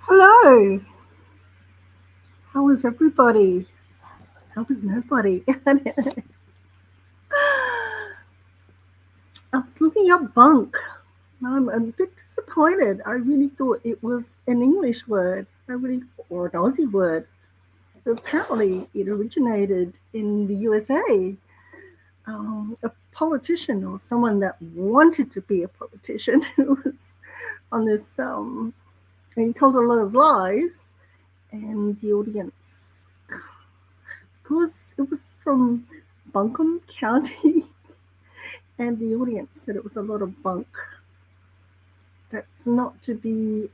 Hello, how is everybody? How is nobody? I was looking up bunk. I'm a bit disappointed. I really thought it was an English word, or an Aussie word. But apparently, it originated in the USA. A politician or someone that wanted to be a politician who was on this, and he told a lot of lies, and the audience, because it was from Buncombe County, and the audience said it was a lot of bunk. That's not to be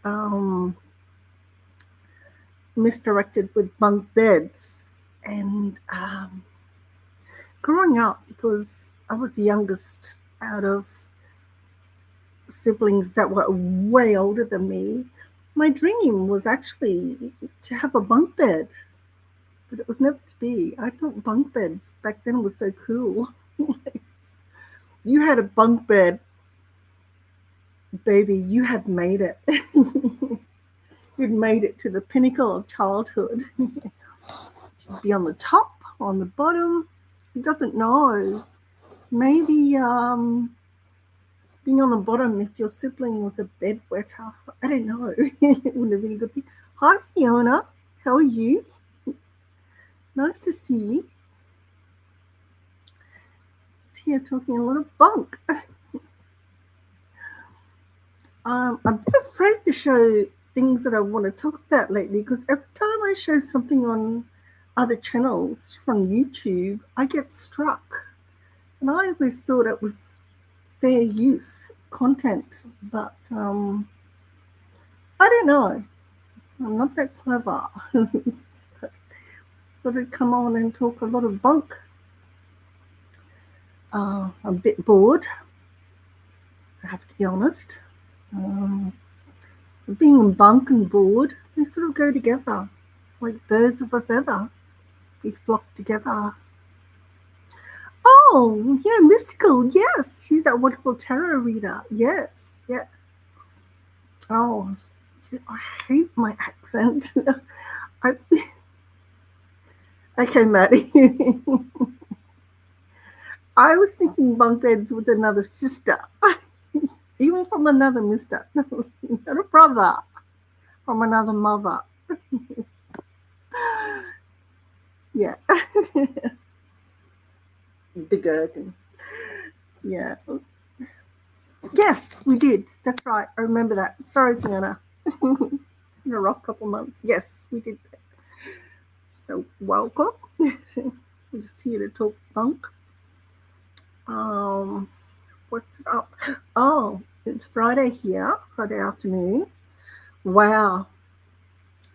misdirected with bunk beds. And growing up, because I was the youngest out of siblings that were way older than me, my dream was actually to have a bunk bed, but it was never to be. I thought bunk beds back then was so cool. You had a bunk bed, baby, you had made it. You'd made it to the pinnacle of childhood. You'd be on the top, on the bottom. Who doesn't know? Maybe being on the bottom if your sibling was a bedwetter. I don't know. It wouldn't have been a good thing. Hi, Fiona. How are you? Nice to see you. Just here talking a lot of bunk. I'm a bit afraid to show things that I want to talk about lately because every time I show something on other channels from YouTube, I get struck. And I always thought it was fair use content, but I don't know. I'm not that clever. Thought I'd come on and talk a lot of bunk. I'm a bit bored, I have to be honest. Um, being bunk and bored, they sort of go together, like birds of a feather. We flock together. Oh, yeah, mystical. Yes, she's that wonderful tarot reader. Yes, yeah. Oh, I hate my accent. I, okay, Maddie. I was thinking bunk beds with another sister, even from another mister, not a brother, from another mother. Yeah, the Gherkin. Yeah. Yes, we did. That's right. I remember that. Sorry, Fiona. In a rough couple months. Yes, we did. So welcome. We're just here to talk bunk. Um, what's up? Oh, it's Friday here, Friday afternoon. Wow,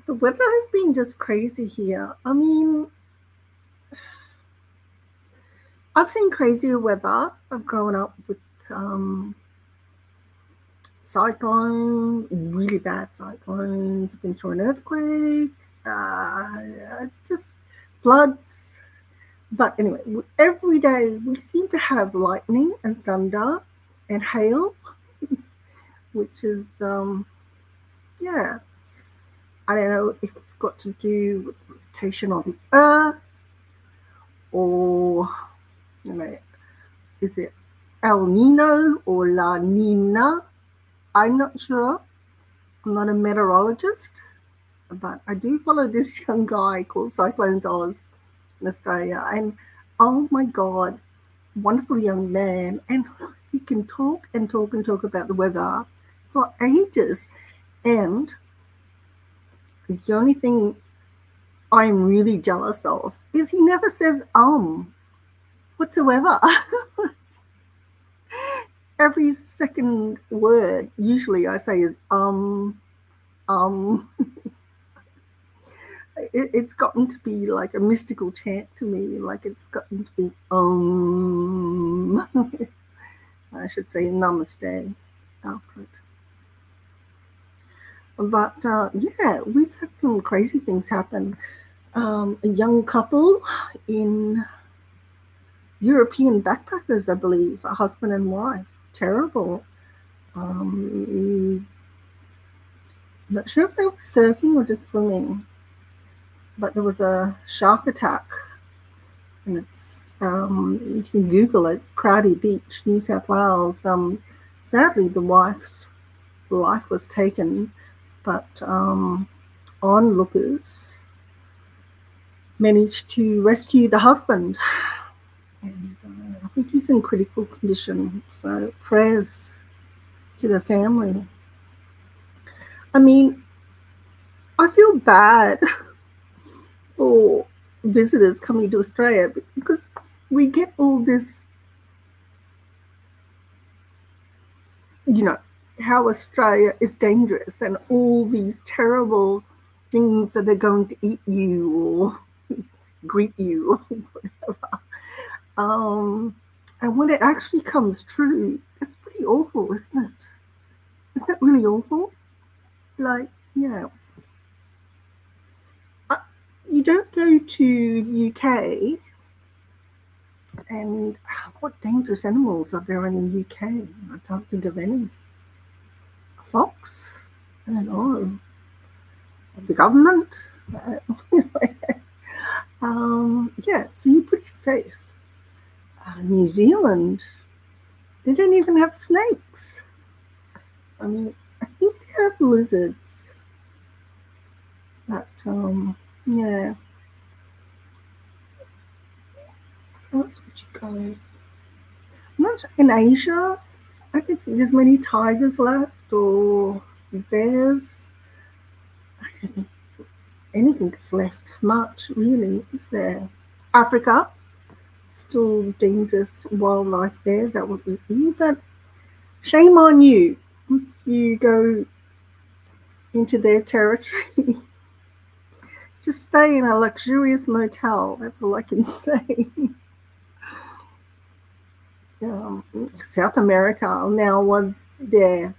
the weather has been just crazy here. I mean, I've seen crazier weather. I've grown up with um, cyclones, really bad cyclones. I've been through an earthquake, just floods. But anyway, every day we seem to have lightning and thunder and hail, which is, yeah, I don't know if it's got to do with the rotation of the earth or, you know, is it El Nino or La Nina? I'm not sure. I'm not a meteorologist, but I do follow this young guy called Cyclones Oz in Australia. And oh my God, wonderful young man. And he can talk and talk and talk about the weather for ages. And the only thing I'm really jealous of is he never says whatsoever. Every second word usually I say is um. It's gotten to be like a mystical chant to me. Like it's gotten to be I should say namaste after it. But yeah, we've had some crazy things happen. A young couple in European backpackers, I believe, a husband and wife. Terrible. Um, I'm not sure if they were surfing or just swimming, but there was a shark attack, and you can Google it, Crowdy Beach, New South Wales. Sadly, the wife's life was taken, but onlookers managed to rescue the husband, and I think he's in critical condition. So prayers to the family. I mean, I feel bad for visitors coming to Australia because we get all this, you know, how Australia is dangerous and all these terrible things that are going to eat you or greet you or whatever. And when it actually comes true, it's pretty awful, isn't it? Isn't it really awful? Like, yeah, uh, you don't go to UK and what dangerous animals are there in the UK? I can't think of any. A fox? I don't know. The government? Yeah, so you're pretty safe. New Zealand, they don't even have snakes. I mean, I think they have lizards, but yeah, that's what you go. Not in Asia. I don't think there's many tigers left or bears. I don't think anything's left much, really, is there? Africa, still dangerous wildlife there that will eat you, but shame on you. You go into their territory. Just stay in a luxurious motel. That's all I can say. South America now, one there.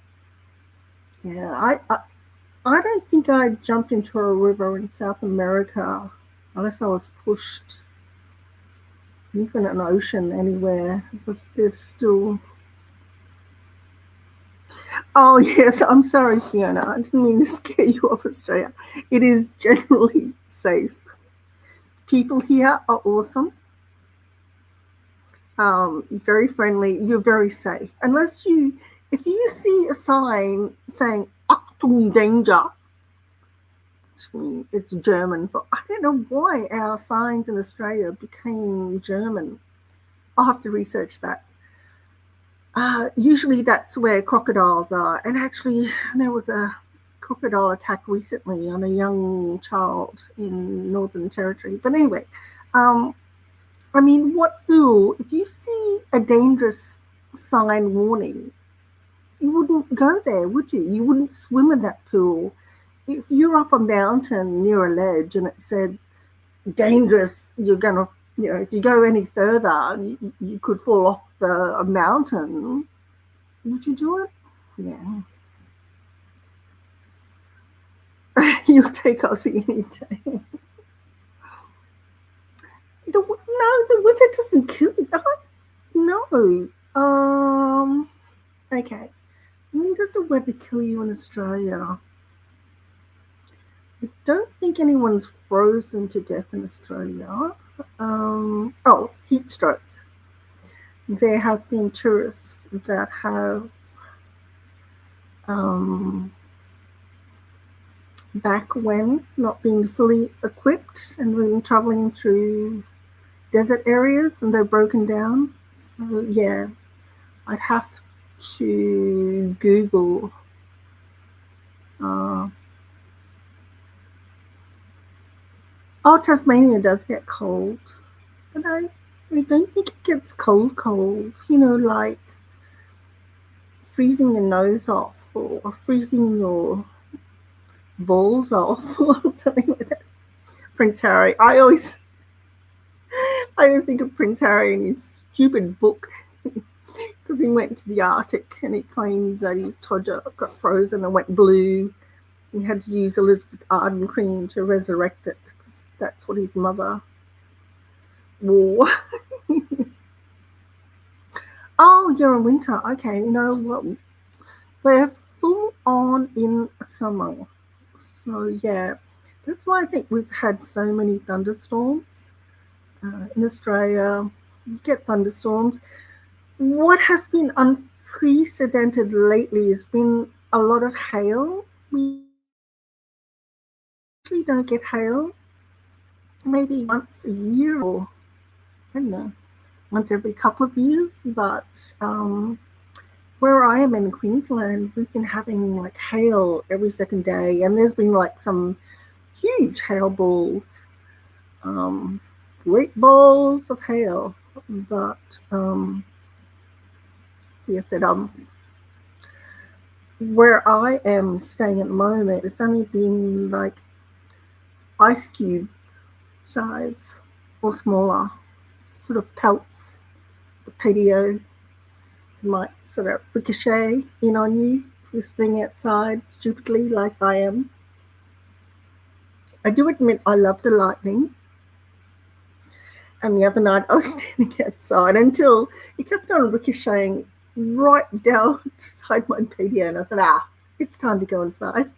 Yeah, I don't think I'd jump into a river in South America unless I was pushed, even an ocean anywhere, because there's still. Oh yes, I'm sorry, Fiona. I didn't mean to scare you off Australia. It is generally safe. People here are awesome, very friendly. You're very safe, unless if you see a sign saying "Achtung Danger," which means it's German for. I don't know why our signs in Australia became German. I'll have to research that. Usually that's where crocodiles are. And actually, there was a crocodile attack recently on a young child in Northern Territory. But anyway, um, I mean, what fool, if you see a dangerous sign warning, you wouldn't go there, would you? You wouldn't swim in that pool. If you're up a mountain near a ledge and it said dangerous, you're going to, if you go any further, you could fall off the mountain. Would you do it? Yeah. You'll take Aussie any day. No, the weather doesn't kill you. No. Okay. When does the weather kill you in Australia? I don't think anyone's frozen to death in Australia. Oh, heat stroke. There have been tourists that have um, back when not being fully equipped and been traveling through desert areas and they're broken down. So yeah, I'd have to Google. Uh, oh, Tasmania does get cold, but I don't think it gets cold, cold. Like freezing your nose off or freezing your balls off or something like that. Prince Harry. I always think of Prince Harry and his stupid book because he went to the Arctic and he claimed that his todger got frozen and went blue. He had to use Elizabeth Arden cream to resurrect it because that's what his mother wore. Oh, you're in winter. Okay, no, well, we're full on in summer. So yeah, that's why I think we've had so many thunderstorms in Australia. You get thunderstorms. What has been unprecedented lately has been a lot of hail. We don't get hail maybe once a year or I don't know, once every couple of years. But where I am in Queensland, we've been having like hail every second day, and there's been like some huge hail balls, um, great balls of hail. But see, I said where I am staying at the moment, it's only been like ice cube size or smaller, sort of pelts. The patio might sort of ricochet in on you if you're sitting outside stupidly like I am. I do admit I love the lightning. And the other night I was standing outside until it kept on ricocheting right down beside my patio, and I thought, it's time to go inside.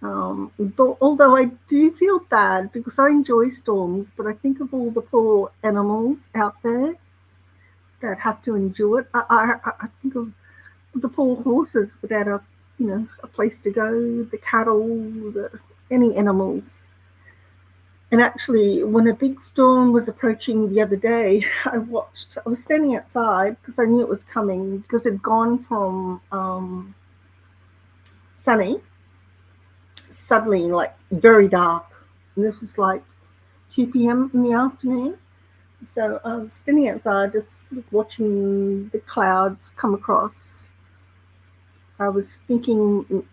Although I do feel bad because I enjoy storms, but I think of all the poor animals out there that have to endure it. I think of the poor horses without a place to go, the cattle, any animals. And actually, when a big storm was approaching the other day, I was standing outside because I knew it was coming because it had gone from sunny, suddenly like very dark. And this was like 2 p.m. in the afternoon. So I was standing outside just sort of watching the clouds come across. I was thinking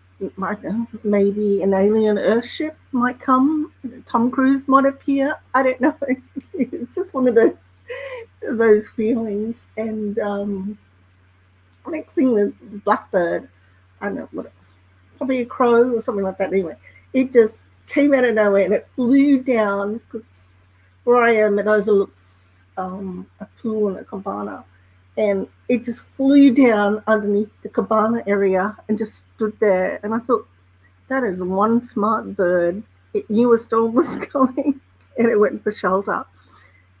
maybe an alien Earthship might come. Tom Cruise might appear. I don't know. It's just one of those feelings. And next thing was blackbird. I don't know what, probably a crow or something like that. Anyway, it just came out of nowhere and it flew down because where I am, it overlooks a pool and a cabana, and it just flew down underneath the cabana area and just stood there. And I thought, that is one smart bird. It knew a storm was coming, and it went for shelter.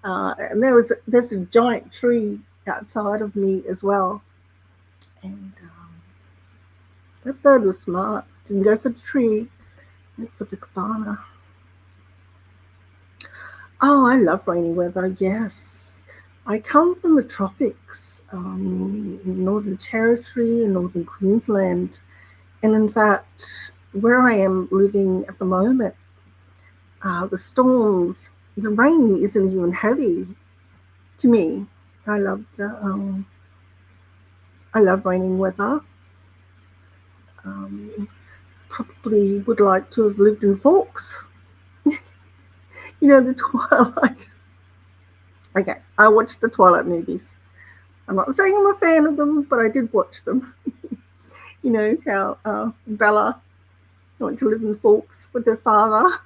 And there's a giant tree outside of me as well, and that bird was smart. Didn't go for the tree, went for the cabana. Oh, I love rainy weather. Yes, I come from the tropics, Northern Territory and Northern Queensland, and in fact, where I am living at the moment, the storms, the rain isn't even heavy to me. I love I love raining weather. Um, Probably would like to have lived in Forks. The Twilight. Okay, I watched the Twilight movies. I'm not saying I'm a fan of them, but I did watch them. You know how Bella went to live in Forks with her father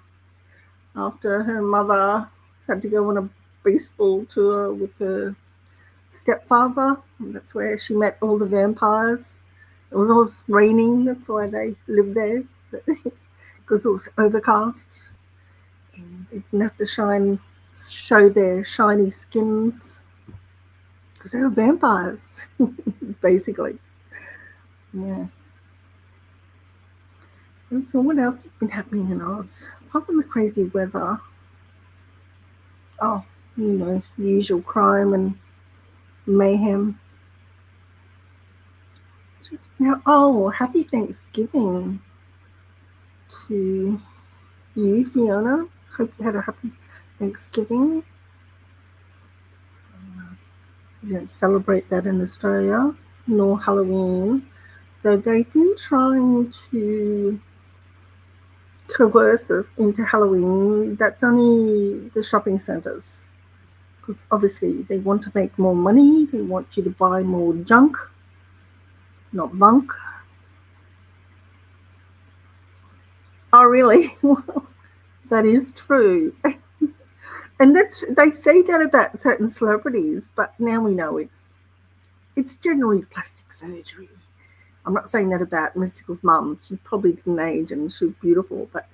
after her mother had to go on a baseball tour with her stepfather. And that's where she met all the vampires. It was always raining, that's why they lived there, because it was overcast. And they didn't have to show their shiny skins because they were vampires, basically. Yeah. And so, what else has been happening in Oz? Apart from the crazy weather, oh, the usual crime and mayhem. Now, oh, happy Thanksgiving to you, Fiona. Hope you had a happy Thanksgiving. We don't celebrate that in Australia, nor Halloween. Though they've been trying to coerce us into Halloween. That's only the shopping centres. Because obviously they want to make more money. They want you to buy more junk, not bunk. Oh, really? That is true. And they say that about certain celebrities, but now we know it's generally plastic surgery. I'm not saying that about Mystical's mum. She probably didn't age and she was beautiful. But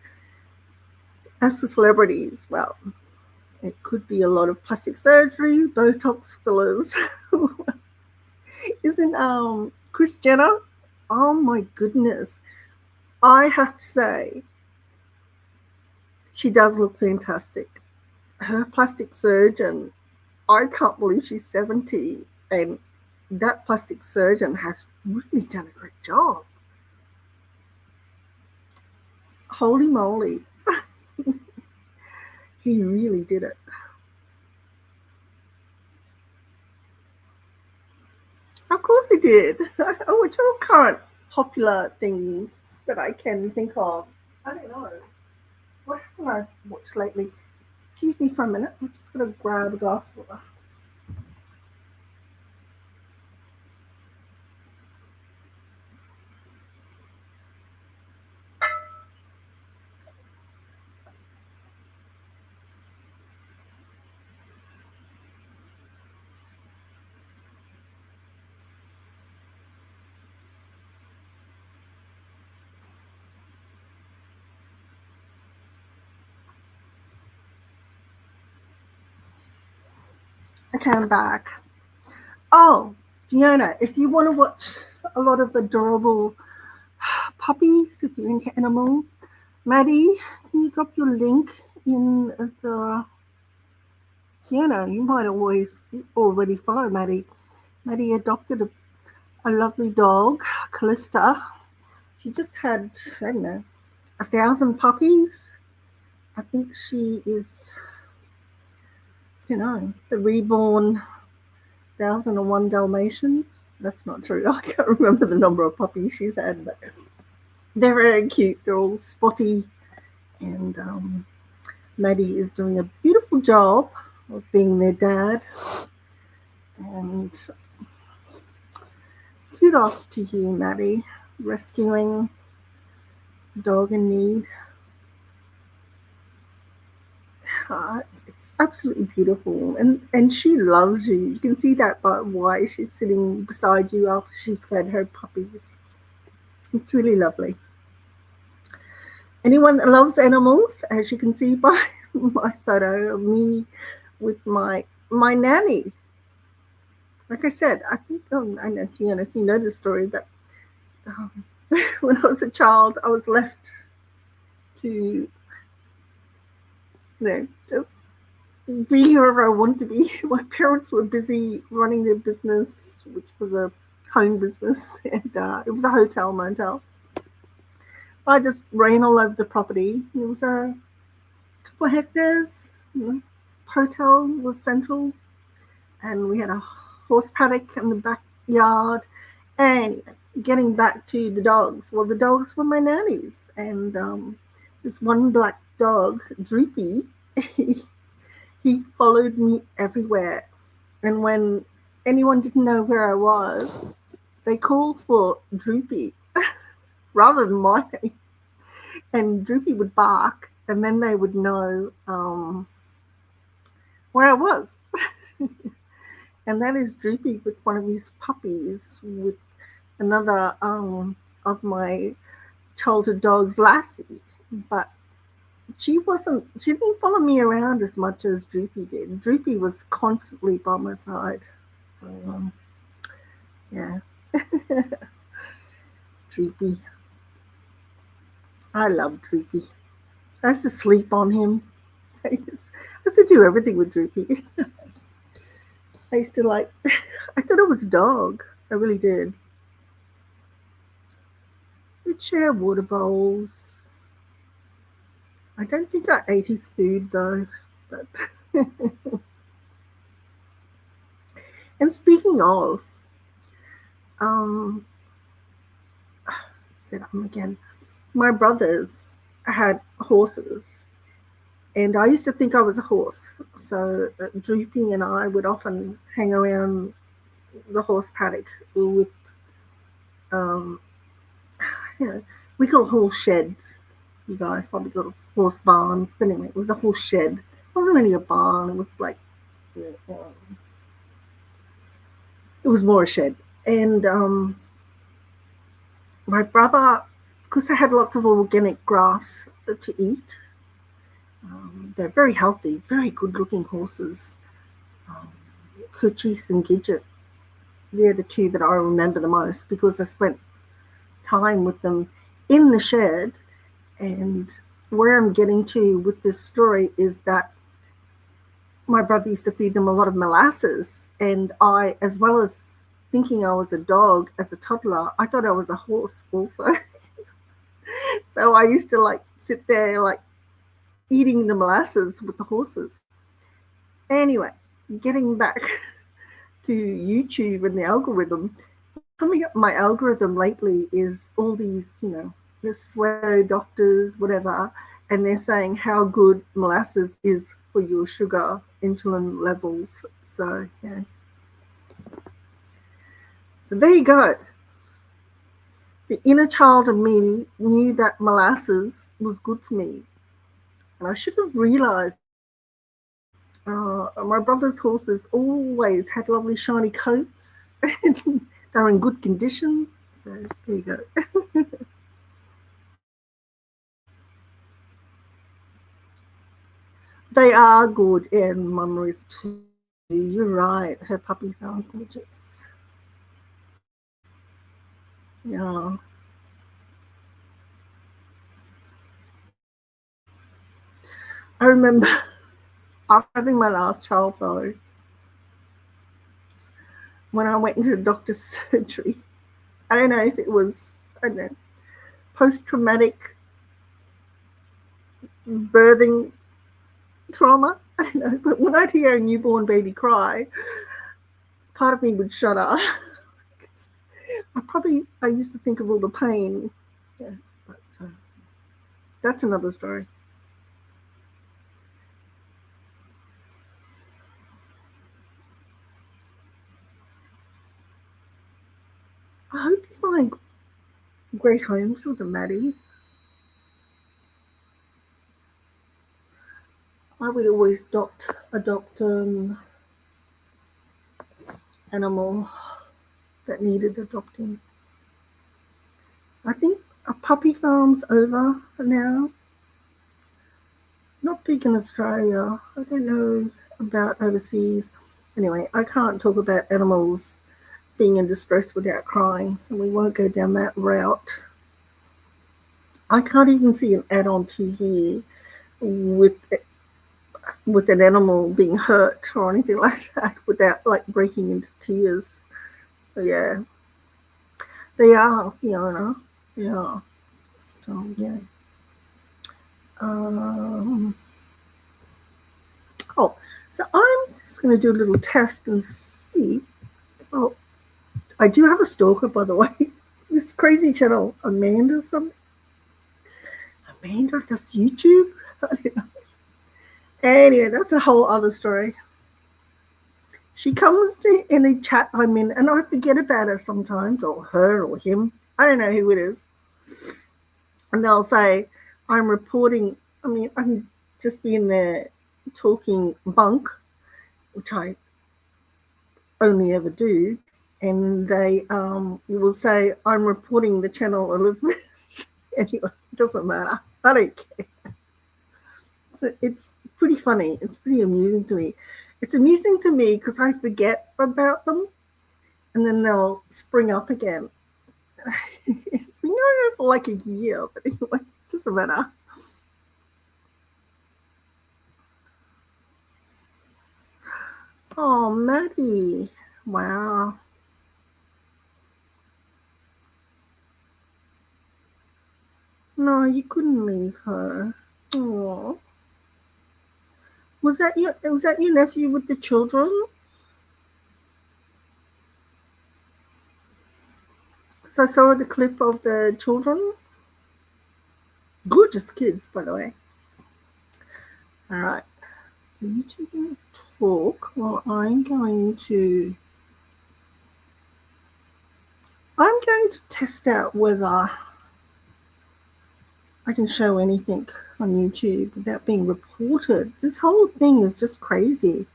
as for celebrities, well, it could be a lot of plastic surgery, Botox fillers. Isn't Chris Jenner? Oh my goodness. I have to say, she does look fantastic. Her plastic surgeon, I can't believe she's 70, and that plastic surgeon has really done a great job. Holy moly, he really did it. Of course he did. Oh, which all current popular things that I can think of? I don't know. What haven't I watched lately? Excuse me for a minute. I'm just going to grab a glass of water. Okay, I'm back. Oh, Fiona, if you want to watch a lot of adorable puppies, if you're into animals, Maddie, can you drop your link in the Fiona? You might always already follow Maddie. Maddie adopted a lovely dog, Callista. She just had, I don't know, 1,000 puppies. I think she is, the reborn 1,001 Dalmatians. That's not true. I can't remember the number of puppies she's had, but they're very cute. They're all spotty, and Maddie is doing a beautiful job of being their dad. And kudos to you, Maddie, rescuing a dog in need. It's absolutely beautiful, and she loves you. You can see that by why she's sitting beside you after she's fed her puppies. It's really lovely. Anyone that loves animals, as you can see by my photo of me with my nanny. Like I said, I think I know Fiona, if you know the story, but um, when I was a child, I was left to just be whoever I wanted to be. My parents were busy running their business, which was a home business, and it was a hotel motel. I just ran all over the property. It was a couple of hectares. Hotel was central, and we had a horse paddock in the backyard. And getting back to the dogs, well, the dogs were my nannies, and this one black dog, Droopy, he followed me everywhere. And when anyone didn't know where I was, they called for Droopy rather than my name. And Droopy would bark, and then they would know where I was. And that is Droopy with one of these puppies with another of my childhood dogs, Lassie. But she didn't follow me around as much as Droopy did. Droopy was constantly by my side. So, yeah. Droopy. I love Droopy. I used to sleep on him. I used to do everything with Droopy. I used to I thought it was a dog. I really did. We'd share water bowls. I don't think I ate his food though. But and speaking of, um, said again. My brothers had horses, and I used to think I was a horse. So Droopy and I would often hang around the horse paddock with, um, we call horse sheds. You guys probably call horse barns, but anyway, it was a horse shed. It wasn't really a barn. It was like, it was more a shed. And My brother, because I had lots of organic grass to eat, they're very healthy, very good looking horses. Um, Coochies and Gidget, they're the two that I remember the most because I spent time with them in the shed. And where I'm getting to with this story is that my brother used to feed them a lot of molasses, and I, as well as thinking I was a dog as a toddler, I thought I was a horse also. So I used to like sit there like eating the molasses with the horses. Anyway, getting back to YouTube and the algorithm, coming up my algorithm lately is all these, the swear doctors, whatever, and they're saying how good molasses is for your sugar insulin levels. So yeah, so there you go. The inner child of me knew that molasses was good for me, and I should have realized. My brother's horses always had lovely shiny coats. They're in good condition. So there you go. They are good, and Mama is too. You're right. Her puppies are gorgeous. Yeah. I remember after having my last child, though, when I went into the doctor's surgery, I don't know if it was, I don't know, post traumatic birthing trauma. I don't know. But when I'd hear a newborn baby cry, part of me would shudder. I used to think of all the pain. Yeah, but that's another story. I hope you find great homes with the Maddie. I would always adopt animal that needed adopting. I think a puppy farm's over now. Not big in Australia. I don't know about overseas. Anyway, I can't talk about animals being in distress without crying, so we won't go down that route. I can't even see an ad on TV with an animal being hurt or anything like that without like breaking into tears. So yeah, they are Fiona. Yeah. So yeah. Um, oh, so I'm just going to do a little test and see. Oh, I do have a stalker, by the way. This crazy channel, Amanda something. Amanda does YouTube. I don't know. Anyway, that's a whole other story. She comes to any chat I'm in, and I forget about her sometimes, or her, or him. I don't know who it is. And they'll say, I'm reporting. I mean, I can just be in there talking bunk, which I only ever do. And they will say, I'm reporting the channel, Elizabeth. Anyway, it doesn't matter. I don't care. So it's pretty funny. It's pretty amusing to me. It's amusing to me because I forget about them and then they'll spring up again. It's been going on for like a year, but anyway, it doesn't matter. Oh, Maddie. Wow. No, you couldn't leave her. Oh. Was that your nephew with the children? So I saw the clip of the children. Gorgeous kids, by the way. All right. So you two can talk while I'm going to test out whether I can show anything on YouTube without being reported. This whole thing is just crazy.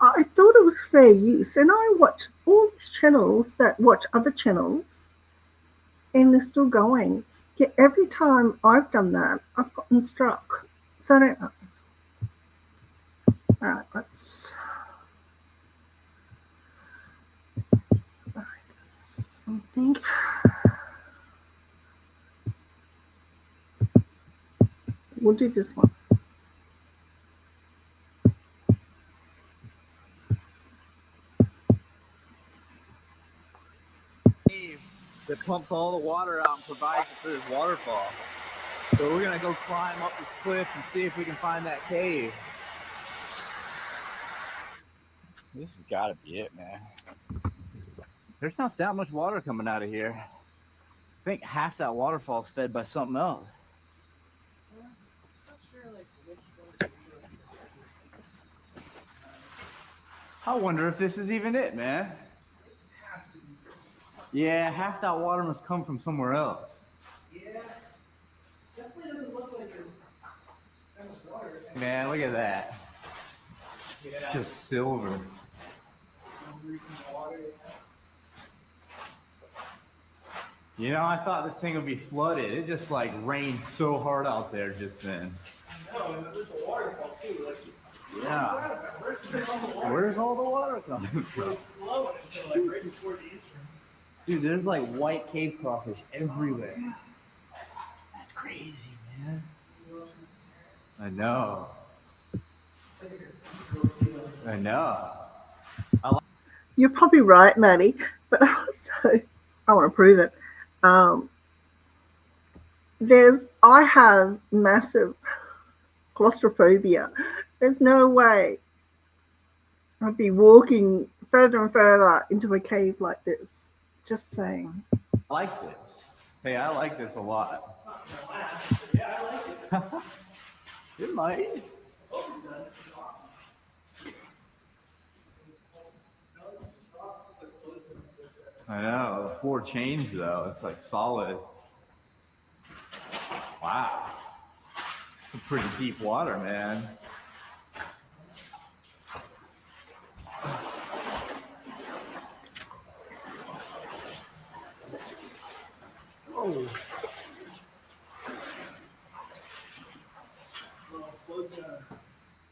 I thought it was fair use, and I watch all these channels that watch other channels, and they're still going. Yet every time I've done that, I've gotten struck. So I don't know. All right, let's something. We'll do this one. That pumps all the water out and provides it for this waterfall. So we're gonna go climb up this cliff and see if we can find that cave. This has got to be it, man. There's not that much water coming out of here. I think half that waterfall is fed by something else. I wonder if this is even it, man. Yeah, half that water must come from somewhere else. Yeah, definitely doesn't look like there's that much water. Man, look at that. Yeah. It's just silver. You know, I thought this thing would be flooded. It just like rained so hard out there just then. I know, and there's a waterfall too. Like, yeah. Where's all the water coming from? It's flowing until like right before the entrance. Dude, there's like white cave crawfish everywhere. That's crazy, man. I know. I know. You're probably right, Maddie, but also I want to prove it. I have massive claustrophobia. There's no way I'd be walking further and further into a cave like this. Just saying. I like this. Hey, I like this a lot. Yeah, I like it. It might. I know. The 4 chains though. It's like solid. Wow. It's pretty deep water, man. Oh.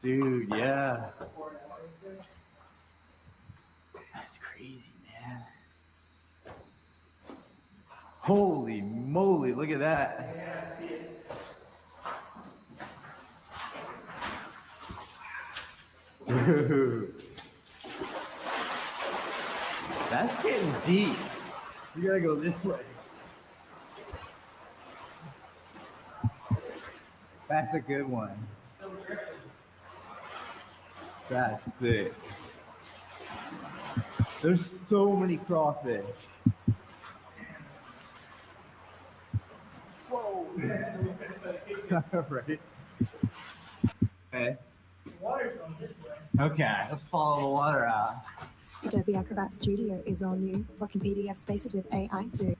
Dude, yeah. That's crazy, man. Holy moly, look at that. Yeah, I see it. Dude. That's getting deep. You gotta go this way. That's a good one. That's sick. There's so many crawfish. Whoa. Right. Okay. The water's going this way. Okay, let's follow the water out. Adobe Acrobat Studio is all new, working PDF spaces with AI too.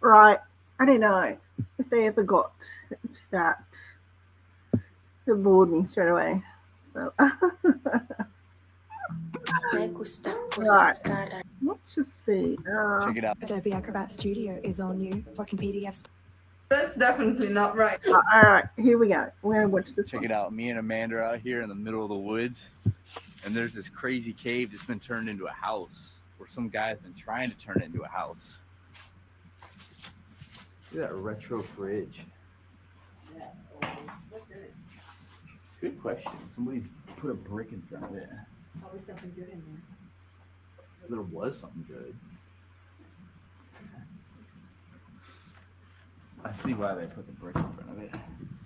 Right. I don't know if they ever got to that. They bored me straight away. So right. Let's just see. Check it out. Adobe Acrobat Studio is all new, working PDFs. That's definitely not right. All right, here we go. We're gonna watch this. Check it out. Me and Amanda are out here in the middle of the woods, and there's this crazy cave that's been turned into a house, or some guy's been trying to turn it into a house. Look at that retro fridge. Good question. Somebody's put a brick in front of it. Probably something good in there. There was something good. I see why they put the brick in front of it.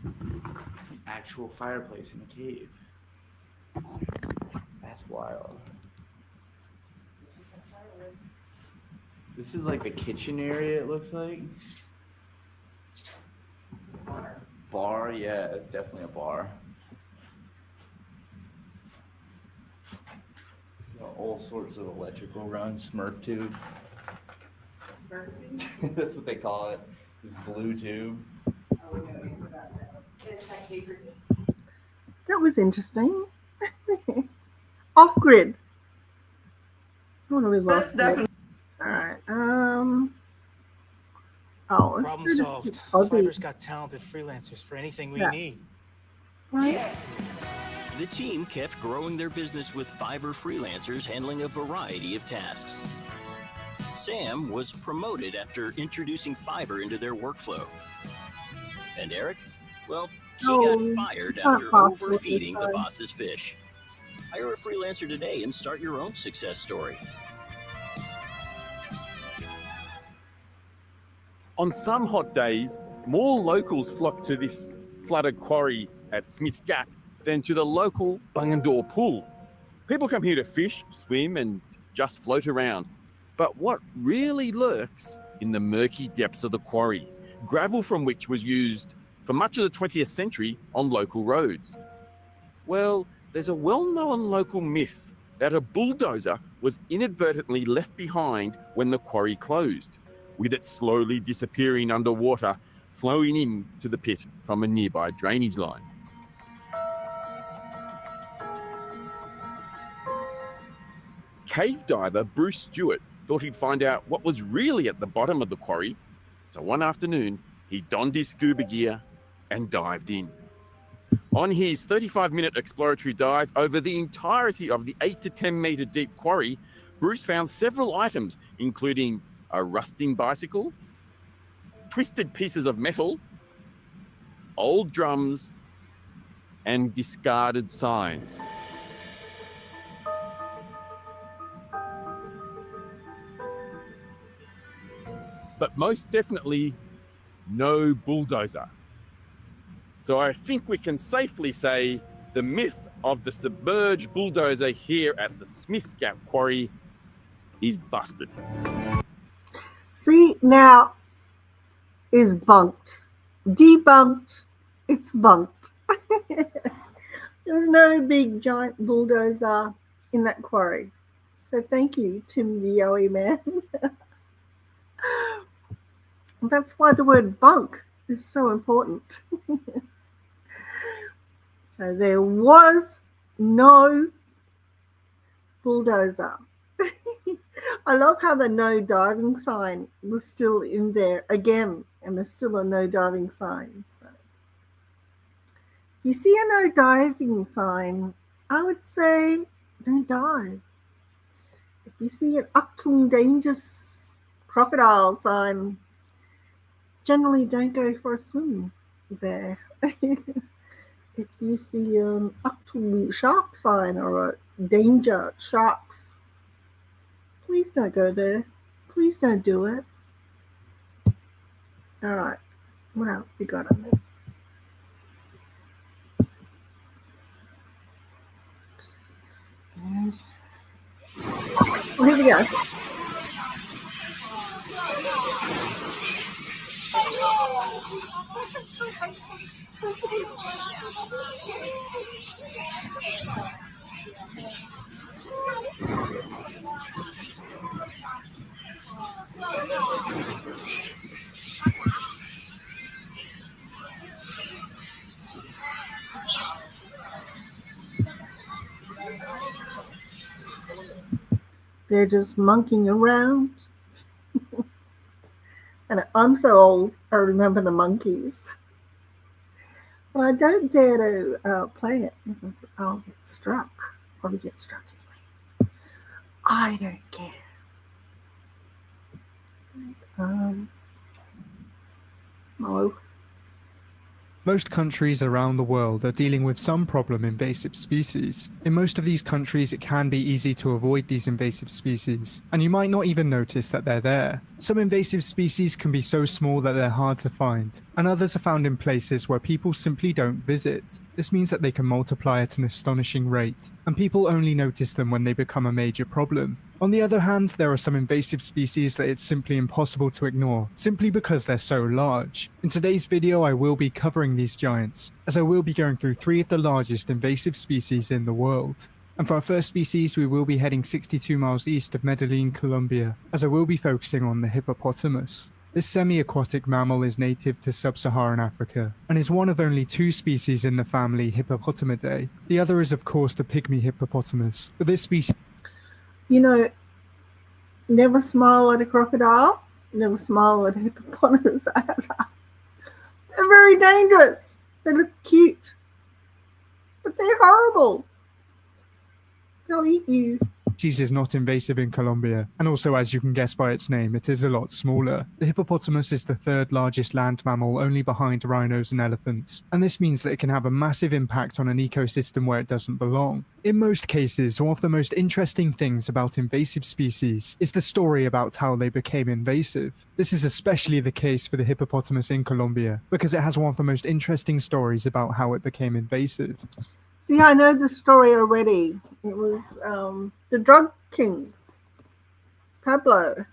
It's an actual fireplace in a cave. That's wild. This is like the kitchen area, it looks like. Bar, yeah, it's definitely a bar. All sorts of electrical runs, Smurf tube. That's what they call it. This blue tube. That was interesting. Off grid. I want to live off grid. All right. Oh, Problem instead solved. of Aussie. Fiverr's got talented freelancers for anything we Yeah. need. Right? The team kept growing their business with Fiverr freelancers handling a variety of tasks. Sam was promoted after introducing Fiverr into their workflow. And Eric? Well, he got fired after overfeeding the boss's fish. Hire a freelancer today and start your own success story. On some hot days, more locals flock to this flooded quarry at Smith's Gap than to the local Bungendore pool. People come here to fish, swim, and just float around. But what really lurks in the murky depths of the quarry, gravel from which was used for much of the 20th century on local roads? Well, there's a well-known local myth that a bulldozer was inadvertently left behind when the quarry closed, with it slowly disappearing underwater, flowing into the pit from a nearby drainage line. Cave diver Bruce Stewart thought he'd find out what was really at the bottom of the quarry, so one afternoon he donned his scuba gear and dived in. On his 35-minute exploratory dive over the entirety of the 8 to 10 metre deep quarry, Bruce found several items, including a rusting bicycle, twisted pieces of metal, old drums, and discarded signs. But most definitely, no bulldozer. So I think we can safely say the myth of the submerged bulldozer here at the Smith's Gap Quarry is busted. See, now is bunked. Debunked. It's bunked. There's no big giant bulldozer in that quarry. So thank you, Tim the Yowie man. That's why the word bunk is so important. So there was no bulldozer. I love how the no diving sign was still in there again, and there's still a no diving sign. So if you see a no diving sign, I would say don't dive. If you see an Achtung dangerous crocodile sign, generally don't go for a swim there. If you see an Achtung shark sign or a danger sharks, please don't go there. Please don't do it. All right. What else we got on this? Here we go. They're just monkeying around. And I'm so old, I remember the monkeys. But I don't dare to play it because I'll get struck. Probably get struck anyway. I don't care. No. Most countries around the world are dealing with some problem invasive species. In most of these countries, it can be easy to avoid these invasive species, and you might not even notice that they're there. Some invasive species can be so small that they're hard to find, and others are found in places where people simply don't visit. This means that they can multiply at an astonishing rate, and people only notice them when they become a major problem. On the other hand, there are some invasive species that it's simply impossible to ignore, simply because they're so large. In today's video, I will be covering these giants, as I will be going through 3 of the largest invasive species in the world. And for our first species, we will be heading 62 miles east of Medellin, Colombia, as I will be focusing on the hippopotamus. This semi-aquatic mammal is native to sub-Saharan Africa, and is one of only 2 species in the family Hippopotamidae. The other is of course the pygmy hippopotamus, but this species... You know, never smile at a crocodile. Never smile at hippopotamus. They're very dangerous. They look cute, but they're horrible. They'll eat you. Species is not invasive in Colombia, and also, as you can guess by its name, it is a lot smaller. The hippopotamus is the third largest land mammal, only behind rhinos and elephants, and this means that it can have a massive impact on an ecosystem where it doesn't belong. In most cases, one of the most interesting things about invasive species is the story about how they became invasive. This is especially the case for the hippopotamus in Colombia, because it has one of the most interesting stories about how it became invasive. See, I know the story already. It was the drug king, Pablo.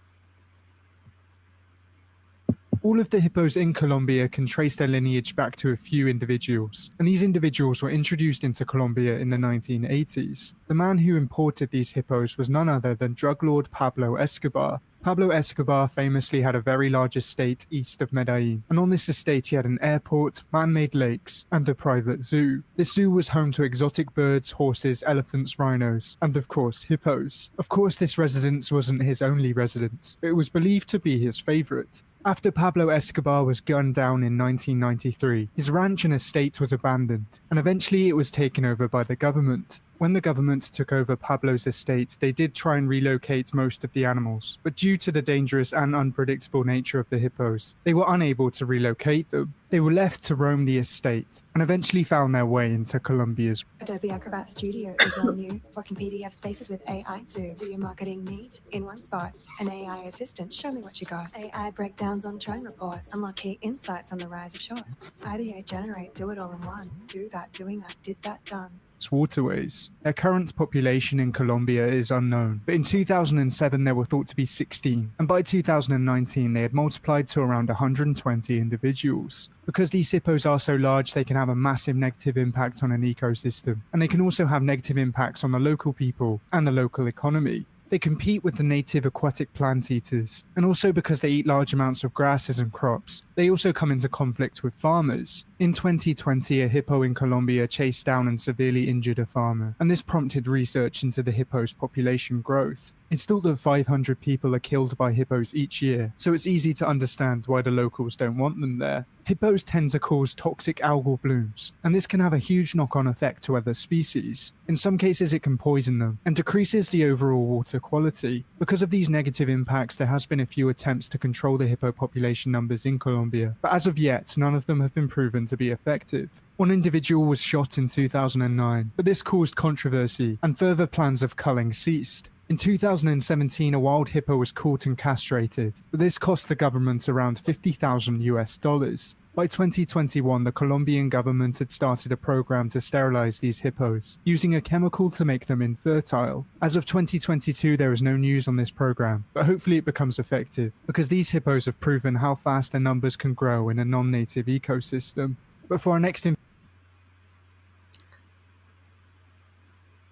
All of the hippos in Colombia can trace their lineage back to a few individuals, and these individuals were introduced into Colombia in the 1980s. The man who imported these hippos was none other than drug lord Pablo Escobar. Pablo Escobar famously had a very large estate east of Medellin, and on this estate he had an airport, man-made lakes, and a private zoo. This zoo was home to exotic birds, horses, elephants, rhinos, and of course hippos. Of course, this residence wasn't his only residence, but it was believed to be his favorite. After Pablo Escobar was gunned down in 1993, his ranch and estate was abandoned, and eventually it was taken over by the government. When the government took over Pablo's estate, they did try and relocate most of the animals, but due to the dangerous and unpredictable nature of the hippos, they were unable to relocate them. They were left to roam the estate, and eventually found their way into Colombia's. Adobe Acrobat Studio is all new. Working PDF spaces with AI too. Do your marketing neat in one spot. An AI assistant, show me what you got. AI breakdowns on trend reports. Unlock key insights on the rise of shorts. Ideate, generate, do it all in one. Do that, doing that, did that, done. Waterways. Their current population in Colombia is unknown, but in 2007 there were thought to be 16, and by 2019 they had multiplied to around 120 individuals. Because these hippos are so large, they can have a massive negative impact on an ecosystem, and they can also have negative impacts on the local people and the local economy. They compete with the native aquatic plant eaters, and also because they eat large amounts of grasses and crops, they also come into conflict with farmers. In 2020, a hippo in Colombia chased down and severely injured a farmer, and this prompted research into the hippo's population growth. It's thought that 500 people are killed by hippos each year, so it's easy to understand why the locals don't want them there. Hippos tend to cause toxic algal blooms, and this can have a huge knock-on effect to other species. In some cases it can poison them, and decreases the overall water quality. Because of these negative impacts, there has been a few attempts to control the hippo population numbers in Colombia, but as of yet, none of them have been proven to be effective. One individual was shot in 2009, but this caused controversy, and further plans of culling ceased. In 2017, a wild hippo was caught and castrated, but this cost the government around $50,000. By 2021, the Colombian government had started a program to sterilize these hippos, using a chemical to make them infertile. As of 2022, there is no news on this program, but hopefully it becomes effective, because these hippos have proven how fast their numbers can grow in a non-native ecosystem. But for our next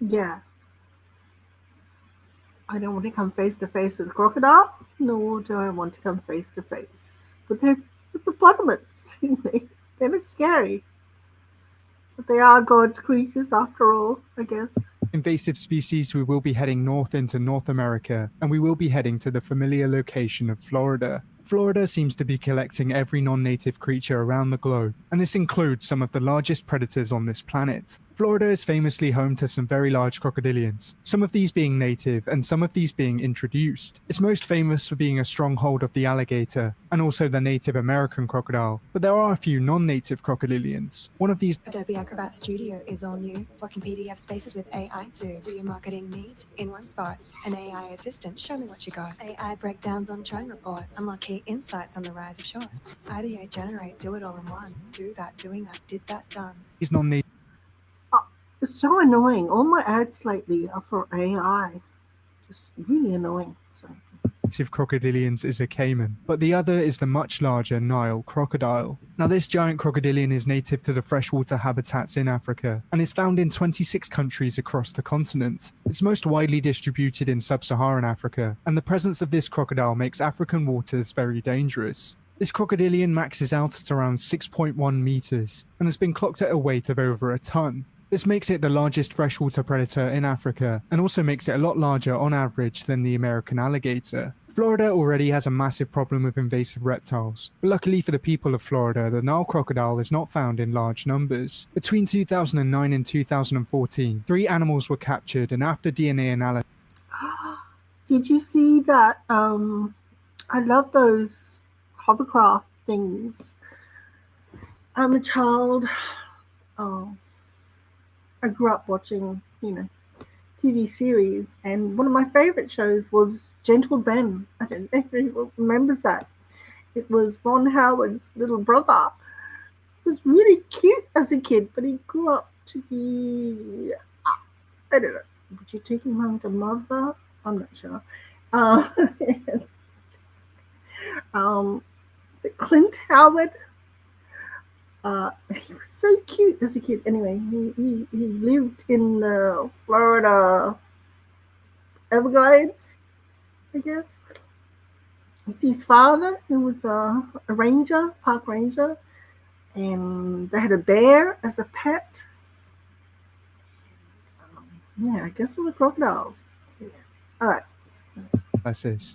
Yeah. I don't want to come face to face with a crocodile, nor do I want to come face to face with the hippopotamus. They look scary. But they are God's creatures after all, I guess. invasive species, we will be heading north into North America, and we will be heading to the familiar location of Florida. Florida seems to be collecting every non-native creature around the globe, and this includes some of the largest predators on this planet. Florida is famously home to some very large crocodilians, some of these being native and some of these being introduced. It's most famous for being a stronghold of the alligator, and also the Native American crocodile, but there are a few non-native crocodilians. One of these Adobe Acrobat Studio is all new. Working PDF spaces with AI too. Do your marketing neat in one spot. An AI assistant, show me what you got. AI breakdowns on trend reports. Unlock key insights on the rise of shorts. Ideate, generate, do it all in one. Do that, doing that, did that, done. non-native It's so annoying. All my ads lately are for AI. Just really annoying. Sorry. crocodilians is a caiman, but the other is the much larger Nile crocodile. Now, this giant crocodilian is native to the freshwater habitats in Africa and is found in 26 countries across the continent. It's most widely distributed in sub-Saharan Africa, and the presence of this crocodile makes African waters very dangerous. This crocodilian maxes out at around 6.1 meters and has been clocked at a weight of over a ton. This makes it the largest freshwater predator in Africa, and also makes it a lot larger on average than the American alligator. Florida already has a massive problem with invasive reptiles, but luckily for the people of Florida, the Nile crocodile is not found in large numbers. Between 2009 and 2014, 3 animals were captured, and after DNA analysis, Did you see that? I love those hovercraft things. I'm a child. Oh, I grew up watching, TV series, and one of my favorite shows was Gentle Ben. I don't know if anyone remembers that. It was Ron Howard's little brother. He was really cute as a kid, but he grew up to be, I don't know. Would you take him home to mother? I'm not sure. Uh, um, is it Clint Howard? He was so cute as a kid. Anyway, he lived in the Florida Everglades, I guess. His father, he was a ranger, park ranger, and they had a bear as a pet. Yeah, I guess it was crocodiles. So, yeah. All right.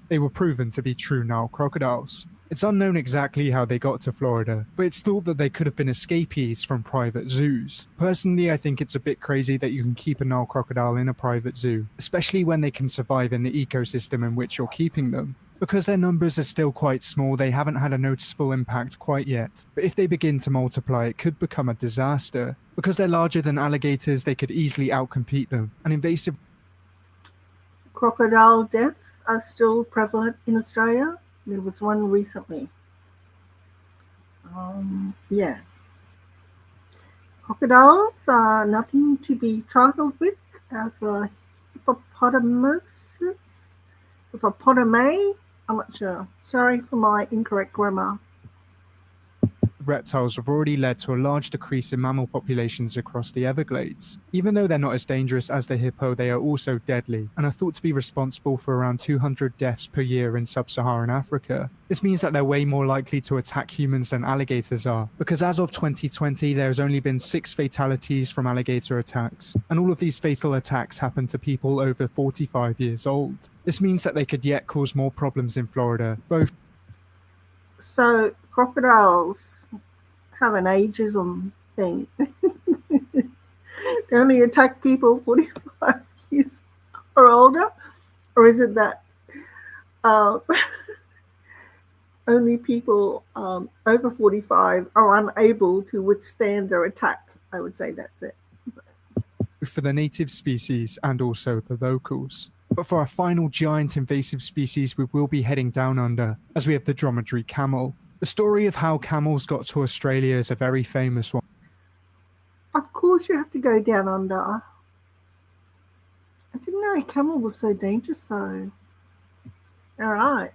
they were proven to be true Nile crocodiles. It's unknown exactly how they got to Florida, but it's thought that they could have been escapees from private zoos. Personally, I think it's a bit crazy that you can keep a Nile crocodile in a private zoo, especially when they can survive in the ecosystem in which you're keeping them. Because their numbers are still quite small, they haven't had a noticeable impact quite yet. But if they begin to multiply, it could become a disaster. Because they're larger than alligators, they could easily outcompete them. An invasive Crocodile deaths are still prevalent in Australia. There was one recently. Yeah. Crocodiles are nothing to be trifled with as a hippopotami. I'm not sure. Sorry for my incorrect grammar. reptiles have already led to a large decrease in mammal populations across the Everglades. Even though they're not as dangerous as the hippo, they are also deadly, and are thought to be responsible for around 200 deaths per year in sub-Saharan Africa. This means that they're way more likely to attack humans than alligators are, because as of 2020, there has only been 6 fatalities from alligator attacks, and all of these fatal attacks happen to people over 45 years old. This means that they could yet cause more problems in Florida, both. So crocodiles have an ageism thing. They only attack people 45 years or older? Or is it that uh, only people over 45 are unable to withstand their attack? I would say that's it. For the native species and also the locals. But for our final giant invasive species, we will be heading down under, as we have the dromedary camel. The story of how camels got to Australia is a very famous one. Of course you have to go down under. I didn't know a camel was so dangerous though. Alright.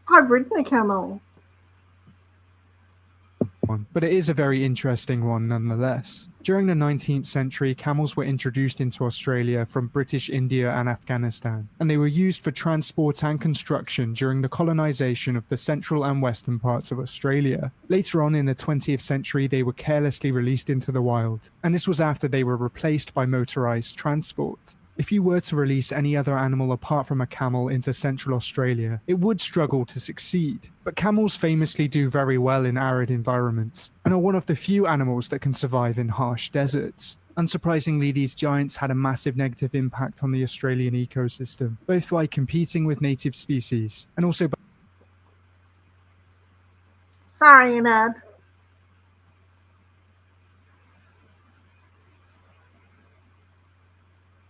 I've ridden a camel. But it is a very interesting one nonetheless. During the 19th century, camels were introduced into Australia from British India and Afghanistan, and they were used for transport and construction during the colonisation of the central and western parts of Australia. Later on in the 20th century, they were carelessly released into the wild, and this was after they were replaced by motorised transport. If you were to release any other animal apart from a camel into Central Australia, it would struggle to succeed. But camels famously do very well in arid environments, and are one of the few animals that can survive in harsh deserts. Unsurprisingly, these giants had a massive negative impact on the Australian ecosystem, both by competing with native species, and also by Sorry, Anad.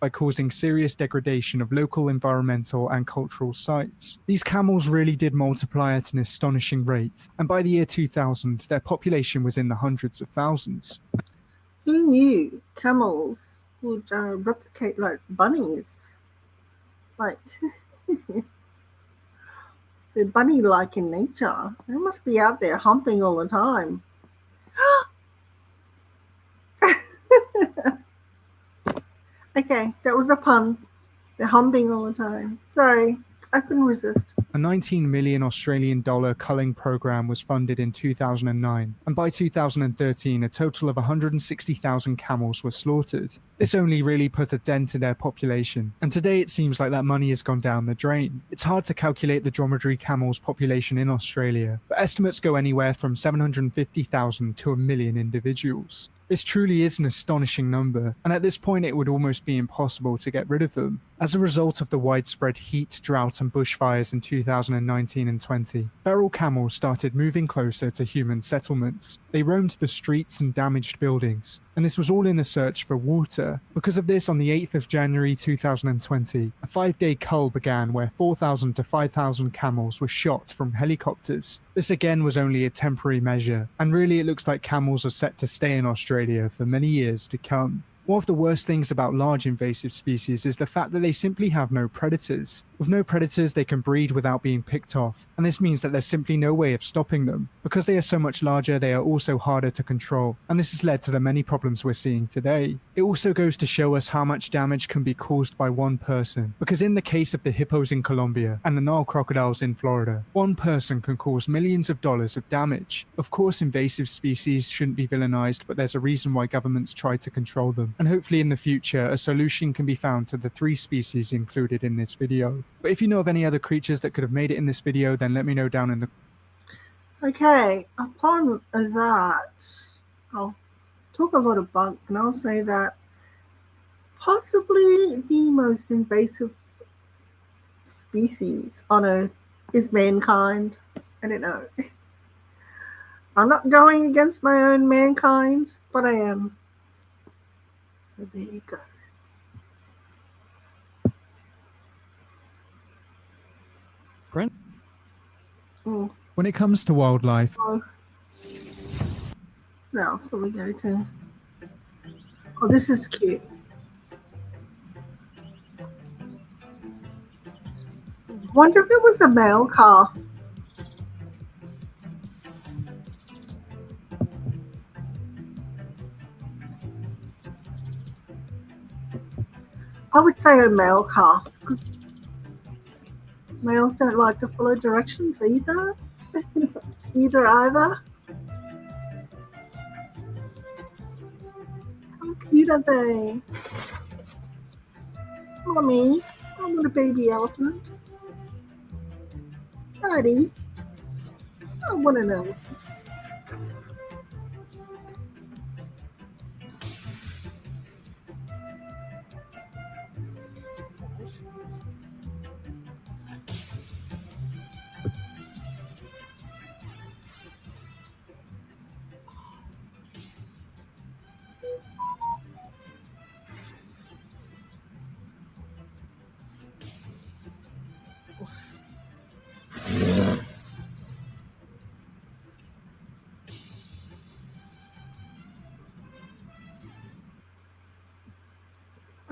causing serious degradation of local environmental and cultural sites. These camels really did multiply at an astonishing rate, and by the year 2000, their population was in the hundreds of thousands. Who knew camels would replicate like bunnies? Like, they're bunny-like in nature. They must be out there humping all the time. Okay, that was a pun. They're humping all the time. Sorry, I couldn't resist. A 19 million Australian dollar culling program was funded in 2009, and by 2013 a total of 160,000 camels were slaughtered. This only really put a dent in their population, and today it seems like that money has gone down the drain. It's hard to calculate the dromedary camel's population in Australia, but estimates go anywhere from 750,000 to a million individuals. This truly is an astonishing number, and at this point it would almost be impossible to get rid of them. As a result of the widespread heat, drought and bushfires in 2019 and 20, feral camels started moving closer to human settlements. They roamed the streets and damaged buildings, and this was all in a search for water. Because of this, on the 8th of January 2020, a 5-day cull began where 4,000 to 5,000 camels were shot from helicopters. This again was only a temporary measure, and really it looks like camels are set to stay in Australia for many years to come. One of the worst things about large invasive species is the fact that they simply have no predators. With no predators, they can breed without being picked off, and this means that there's simply no way of stopping them. Because they are so much larger, they are also harder to control, and this has led to the many problems we're seeing today. It also goes to show us how much damage can be caused by one person, because in the case of the hippos in Colombia and the Nile crocodiles in Florida, one person can cause millions of dollars of damage. Of course, invasive species shouldn't be villainized, but there's a reason why governments try to control them, and hopefully in the future a solution can be found to the 3 species included in this video. But if you know of any other creatures that could have made it in this video, then let me know down in the... Okay, upon that, I'll talk a lot of bunk, and I'll say that possibly the most invasive species on Earth is mankind. I don't know. I'm not going against my own mankind, but I am. So there you go. Brent? Oh, When it comes to wildlife, now, so we go to... Oh, this is cute. Wonder if it was a male calf. I would say a male calf, because males don't like to follow directions either. Either. How cute are they? Mommy, I want a baby elephant. Daddy, I want an elephant.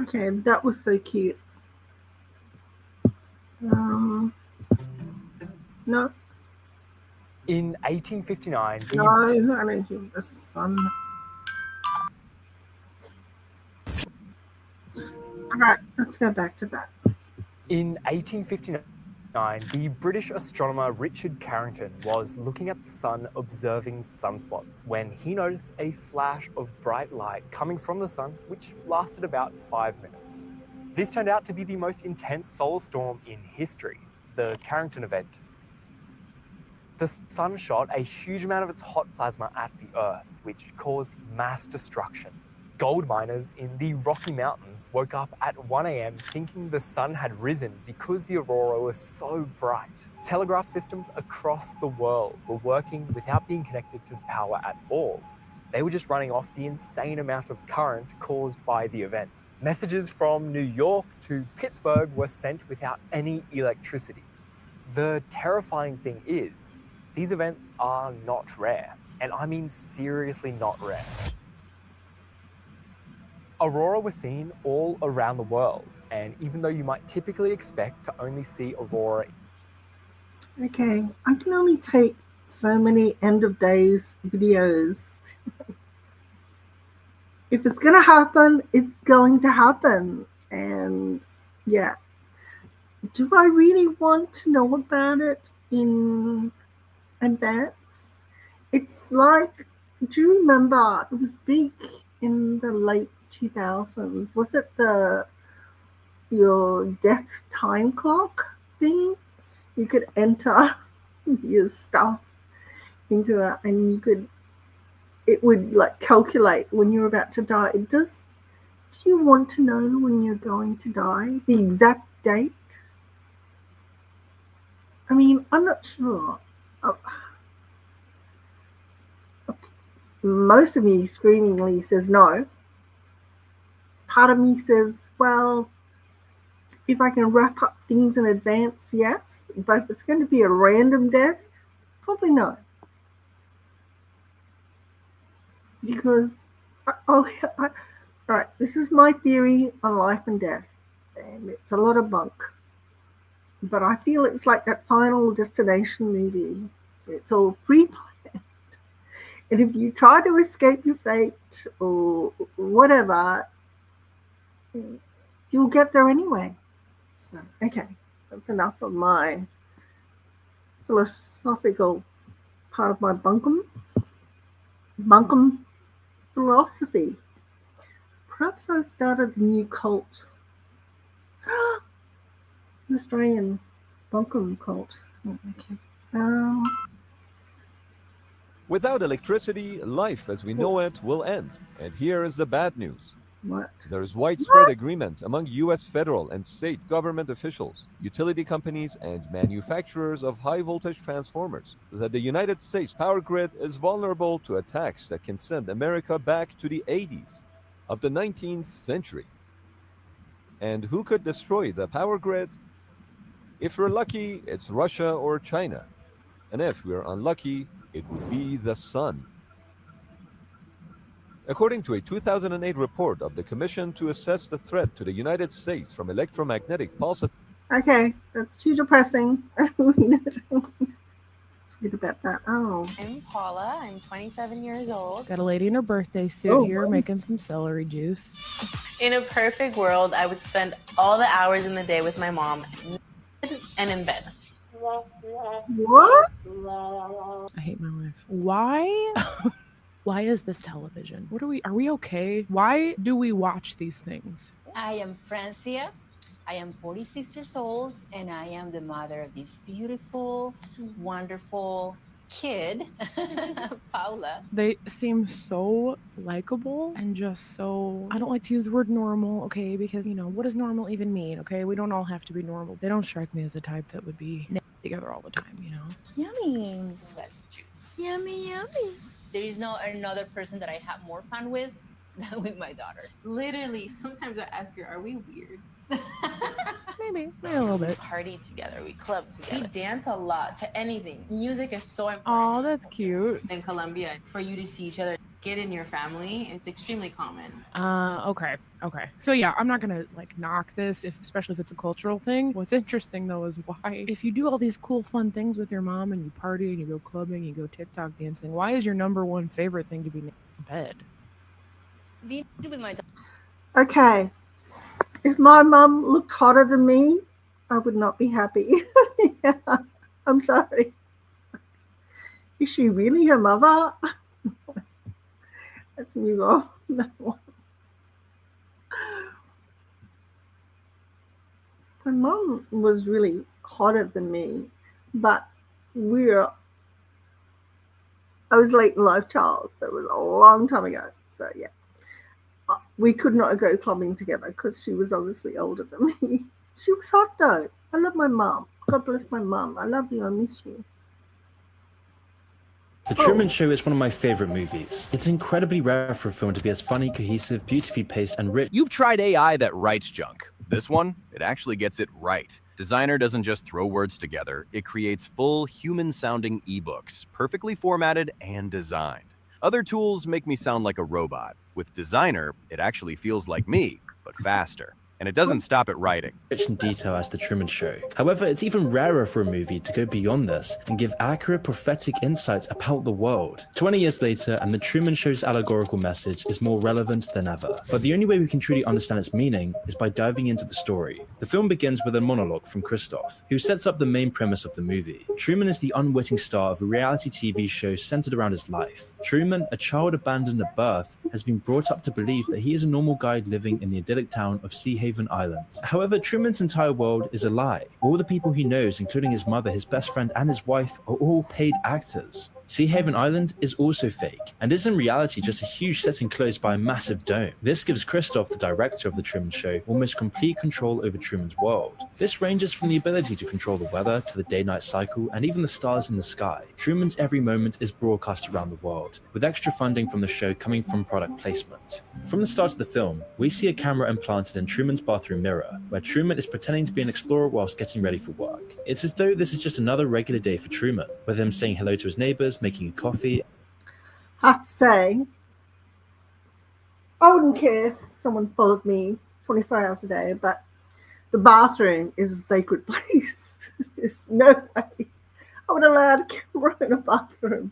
Okay, that was so cute. No, In 1859, no, I don't think the sun. All right, let's go back to that. In 1859, the British astronomer Richard Carrington was looking at the sun observing sunspots when he noticed a flash of bright light coming from the sun, which lasted about 5 minutes. This turned out to be the most intense solar storm in history, the Carrington event. The sun shot a huge amount of its hot plasma at the Earth, which caused mass destruction. Gold miners in the Rocky Mountains woke up at 1 a.m. thinking the sun had risen because the aurora was so bright. Telegraph systems across the world were working without being connected to the power at all. They were just running off the insane amount of current caused by the event. Messages from New York to Pittsburgh were sent without any electricity. The terrifying thing is, these events are not rare, and I mean seriously not rare. Aurora was seen all around the world, and even though you might typically expect to only see aurora... Okay, I can only take so many end of days videos. If it's gonna happen, it's going to happen. And yeah, do I really want to know about it in advance? It's like, do you remember it was big in the late 2000s? Was it the your death time clock thing? You could enter your stuff into it and it would like calculate when you're about to die. Do you want to know when you're going to die? The exact date? I mean, I'm not sure. Uh, Most of me screamingly says no. Part of me says, well, if I can wrap up things in advance, yes. But if it's going to be a random death, probably no. Because, oh, all right, this is my theory on life and death. And it's a lot of bunk. But I feel it's like that Final Destination movie. It's all pre planned. And if you try to escape your fate or whatever, you'll get there anyway. So, okay, that's enough of my philosophical part of my bunkum philosophy. Perhaps I've started a new cult. An Australian bunkum cult. Oh, okay. Without electricity, life as we know it will end. And here is the bad news. What? There is widespread agreement among U.S. federal and state government officials, utility companies, and manufacturers of high voltage transformers that the United States power grid is vulnerable to attacks that can send America back to the 80s of the 19th century. And who could destroy the power grid? If we're lucky, it's Russia or China. And if we're unlucky, it would be the sun. According to a 2008 report of the Commission to Assess the Threat to the United States from Electromagnetic Pulses. Okay, that's too depressing. Forget about that. Oh. I'm Paula. I'm 27 years old. Got a lady in her birthday suit here making some celery juice. In a perfect world, I would spend all the hours in the day with my mom and in bed. What? I hate my life. Why? Why is this television? Are we okay? Why do we watch these things? I am Francia. I am 46 years old, and I am the mother of this beautiful, wonderful kid, Paula. They seem so likable and just so, I don't like to use the word normal, okay, because, what does normal even mean, okay? We don't all have to be normal. They don't strike me as the type that would be together all the time, Yummy. Let's juice. Yummy, yummy. There is no another person that I have more fun with than with my daughter. Literally, sometimes I ask her, are we weird? Maybe a little bit. We party together, we club together. We dance a lot to anything. Music is so important. Oh, that's cute. In Colombia, for you to see each other, get in your family, it's extremely common. Okay. So yeah, I'm not gonna knock this, especially if it's a cultural thing. What's interesting though is why, if you do all these cool, fun things with your mom and you party and you go clubbing, you go TikTok dancing, why is your number one favorite thing to be in bed? Being with my daughter. Okay. If my mum looked hotter than me, I would not be happy. Yeah, I'm sorry. Is she really her mother? Let's move on. No. My mum was really hotter than me, but I was late in life, child, so it was a long time ago. So yeah. We could not go clubbing together because she was obviously older than me. She was hot though. I love my mum. God bless my mum. I love you. I miss you. The Truman Show is one of my favorite movies. It's incredibly rare for a film to be as funny, cohesive, beautifully paced, and rich. You've tried AI that writes junk. This one, it actually gets it right. Designer doesn't just throw words together, it creates full, human-sounding ebooks, perfectly formatted and designed. Other tools make me sound like a robot. With Designer, it actually feels like me, but faster. And it doesn't stop at writing. Rich in detail as The Truman Show. However, it's even rarer for a movie to go beyond this and give accurate prophetic insights about the world. 20 years later, and The Truman Show's allegorical message is more relevant than ever. But the only way we can truly understand its meaning is by diving into the story. The film begins with a monologue from Christoph, who sets up the main premise of the movie. Truman is the unwitting star of a reality TV show centered around his life. Truman, a child abandoned at birth, has been brought up to believe that he is a normal guy living in the idyllic town of Sea Haven Island. However, Truman's entire world is a lie. All the people he knows, including his mother, his best friend, and his wife, are all paid actors. Sea Haven Island is also fake, and is in reality just a huge set enclosed by a massive dome. This gives Christoph, the director of The Truman Show, almost complete control over Truman's world. This ranges from the ability to control the weather, to the day-night cycle, and even the stars in the sky. Truman's every moment is broadcast around the world, with extra funding from the show coming from product placement. From the start of the film, we see a camera implanted in Truman's bathroom mirror, where Truman is pretending to be an explorer whilst getting ready for work. It's as though this is just another regular day for Truman, with him saying hello to his neighbors, making a coffee. Have to say, I wouldn't care if someone followed me 24 hours a day, but the bathroom is a sacred place. There's no way I would allow a camera in a bathroom.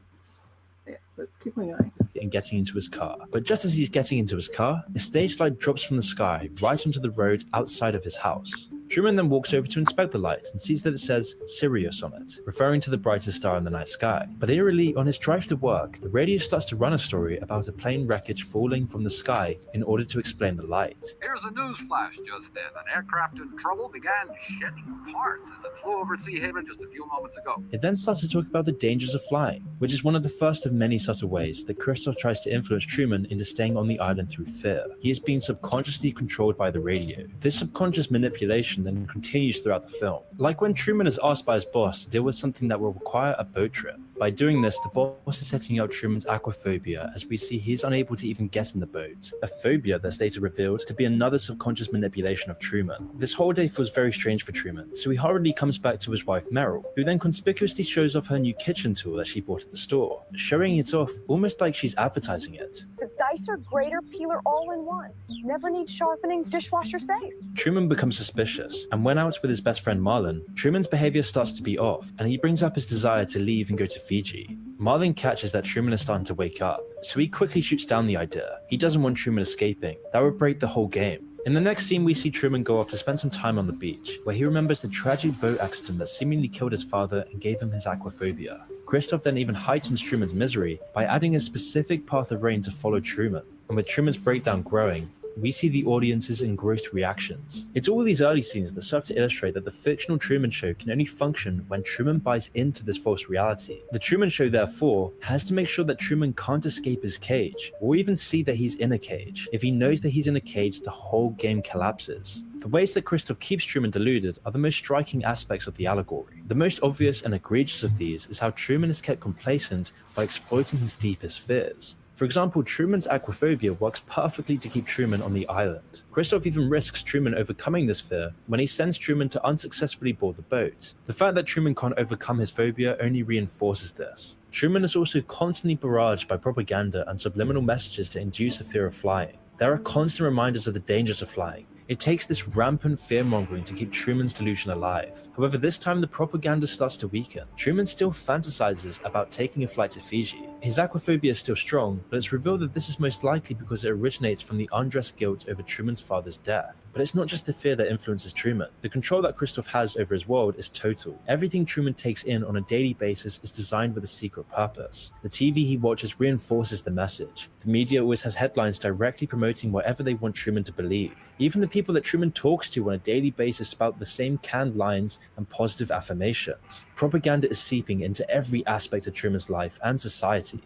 Yeah, let's keep on going. And getting into his car. But just as he's getting into his car, a stage light drops from the sky right onto the road outside of his house. Truman then walks over to inspect the light and sees that it says Sirius on it, referring to the brightest star in the night sky. But eerily, on his drive to work, the radio starts to run a story about a plane wreckage falling from the sky in order to explain the light. Here's a news flash just then. An aircraft in trouble began shedding parts as it flew over Sea Haven just a few moments ago. It then starts to talk about the dangers of flying, which is one of the first of many subtle ways that Christoph tries to influence Truman into staying on the island through fear. He is being subconsciously controlled by the radio. This subconscious manipulation then continues throughout the film. Like when Truman is asked by his boss to deal with something that will require a boat trip. By doing this, the boss is setting up Truman's aquaphobia, as we see he is unable to even get in the boat. A phobia that's later revealed to be another subconscious manipulation of Truman. This whole day feels very strange for Truman, so he hurriedly comes back to his wife Meryl, who then conspicuously shows off her new kitchen tool that she bought at the store, showing it off almost like she's advertising it. It's a dicer, grater, peeler all in one. Never need sharpening, dishwasher safe. Truman becomes suspicious, and when out with his best friend Marlon, Truman's behavior starts to be off, and he brings up his desire to leave and go to Fiji. Marlon catches that Truman is starting to wake up, so he quickly shoots down the idea. He doesn't want Truman escaping. That would break the whole game. In the next scene, we see Truman go off to spend some time on the beach, where he remembers the tragic boat accident that seemingly killed his father and gave him his aquaphobia. Christoph then even heightens Truman's misery by adding a specific path of rain to follow Truman, and with Truman's breakdown growing, we see the audience's engrossed reactions. It's all these early scenes that serve to illustrate that the fictional Truman Show can only function when Truman buys into this false reality. The Truman Show, therefore, has to make sure that Truman can't escape his cage, or even see that he's in a cage. If he knows that he's in a cage, the whole game collapses. The ways that Christoph keeps Truman deluded are the most striking aspects of the allegory. The most obvious and egregious of these is how Truman is kept complacent by exploiting his deepest fears. For example, Truman's aquaphobia works perfectly to keep Truman on the island. Christoph even risks Truman overcoming this fear when he sends Truman to unsuccessfully board the boat. The fact that Truman can't overcome his phobia only reinforces this. Truman is also constantly barraged by propaganda and subliminal messages to induce a fear of flying. There are constant reminders of the dangers of flying. It takes this rampant fear-mongering to keep Truman's delusion alive. However, this time the propaganda starts to weaken. Truman still fantasizes about taking a flight to Fiji. His aquaphobia is still strong, but it's revealed that this is most likely because it originates from the undressed guilt over Truman's father's death. But it's not just the fear that influences Truman. The control that Christoph has over his world is total. Everything Truman takes in on a daily basis is designed with a secret purpose. The TV he watches reinforces the message. The media always has headlines directly promoting whatever they want Truman to believe. Even the people that Truman talks to on a daily basis spout the same canned lines and positive affirmations. Propaganda is seeping into every aspect of Truman's life and society.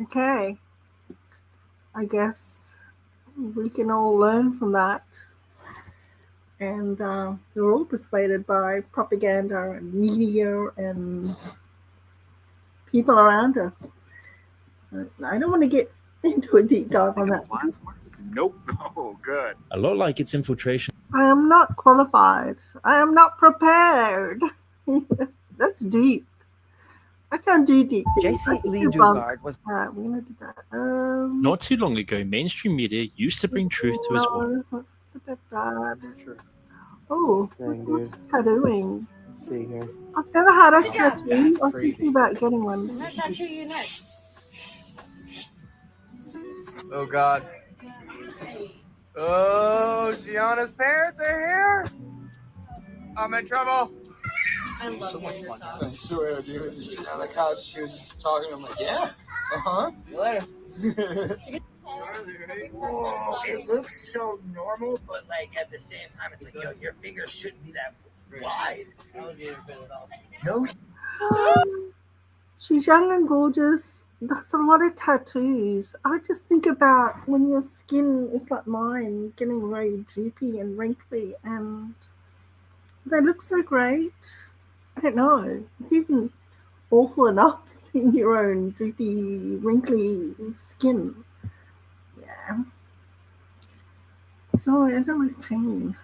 Okay. I guess we can all learn from that. And we're all persuaded by propaganda and media and people around us. So I don't want to get into a deep dive on that. Nope. Oh, good. A lot like its infiltration. I am not qualified. I am not prepared. That's deep. I can't do deep. JC Lee Dugard was. Alright, we're gonna do that. Not too long ago, mainstream media used to bring truth to his world. Look at that. Oh, Dang, what's dude. tattooing? Let's see here. I've never had a Good job. tattoo. That's I was thinking crazy. about getting one. Oh God. Oh, Gianna's parents are here. I'm in trouble. I love so much fun. I swear, dude. Just sitting on the couch, she was just talking. I'm like, yeah, uh-huh. See you later. Whoa, it looks so normal, but like at the same time, it's like, yo, your fingers shouldn't be that wide. No. She's young and gorgeous. That's a lot of tattoos. I just think about when your skin is like mine, getting very droopy and wrinkly, and they look so great. I don't know. It's even awful enough seeing your own droopy, wrinkly skin. Yeah. Sorry, I don't like pain.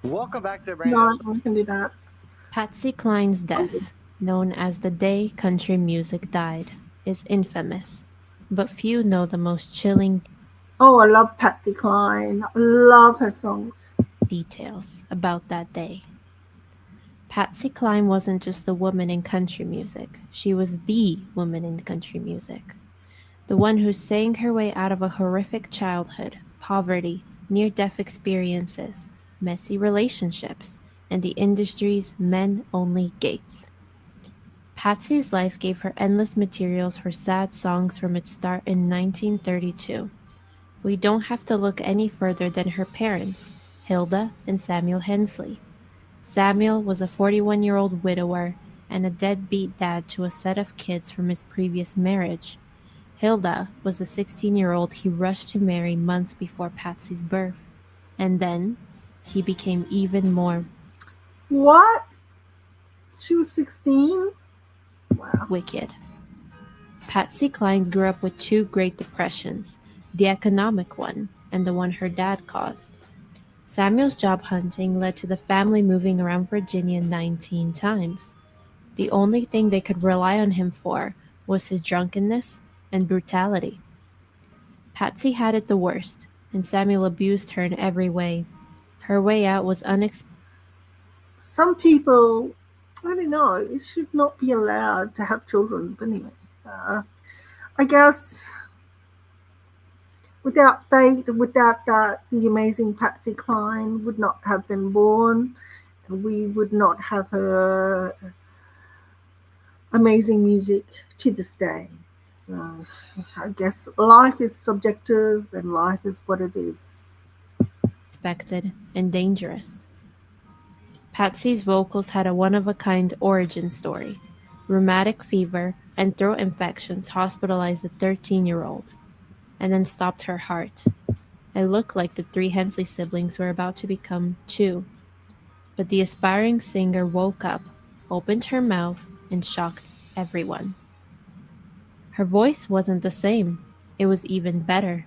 Welcome back to No, Brandon. I can do that. Patsy Cline's death, known as the day country music died, is infamous, but few know the most chilling Oh, I love Patsy Cline. I love her songs. details about that day. Patsy Cline wasn't just a woman in country music, she was the woman in country music. The one who sang her way out of a horrific childhood, poverty, near death experiences, messy relationships, and the industry's men only gates. Patsy's life gave her endless materials for sad songs from its start in 1932. We don't have to look any further than her parents, Hilda and Samuel Hensley. Samuel was a 41-year-old widower and a deadbeat dad to a set of kids from his previous marriage. Hilda was a 16-year-old he rushed to marry months before Patsy's birth. And then he became even more What? She was 16? Wow. wicked. Patsy Cline grew up with two Great Depressions, the economic one and the one her dad caused. Samuel's job hunting led to the family moving around Virginia 19 times. The only thing they could rely on him for was his drunkenness and brutality. Patsy had it the worst, and Samuel abused her in every way. Her way out was unexpected. Some people, I don't know, it should not be allowed to have children. But anyway, I guess without fate, without that, the amazing Patsy Cline would not have been born. We would not have her amazing music to this day. So I guess life is subjective and life is what it is. And dangerous. Patsy's vocals had a one-of-a-kind origin story. Rheumatic fever and throat infections hospitalized the 13-year-old, and then stopped her heart. It looked like the three Hensley siblings were about to become two. But the aspiring singer woke up, opened her mouth, and shocked everyone. Her voice wasn't the same. It was even better.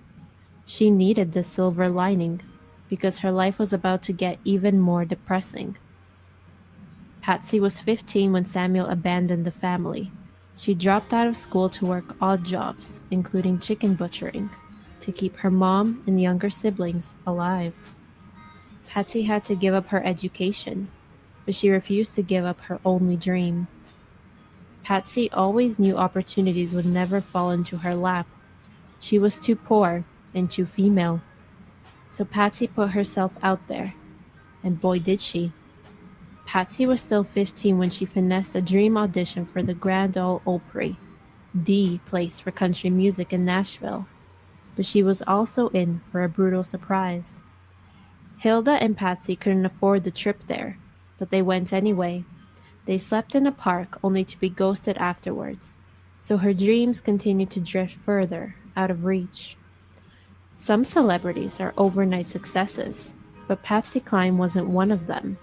She needed the silver lining because her life was about to get even more depressing. Patsy was 15 when Samuel abandoned the family. She dropped out of school to work odd jobs, including chicken butchering, to keep her mom and younger siblings alive. Patsy had to give up her education, but she refused to give up her only dream. Patsy always knew opportunities would never fall into her lap. She was too poor and too female. So Patsy put herself out there, and boy did she. Patsy was still 15 when she finessed a dream audition for the Grand Ole Opry, the place for country music in Nashville. But she was also in for a brutal surprise. Hilda and Patsy couldn't afford the trip there, but they went anyway. They slept in a park only to be ghosted afterwards, so her dreams continued to drift further out of reach. Some celebrities are overnight successes, but Patsy Cline wasn't one of them.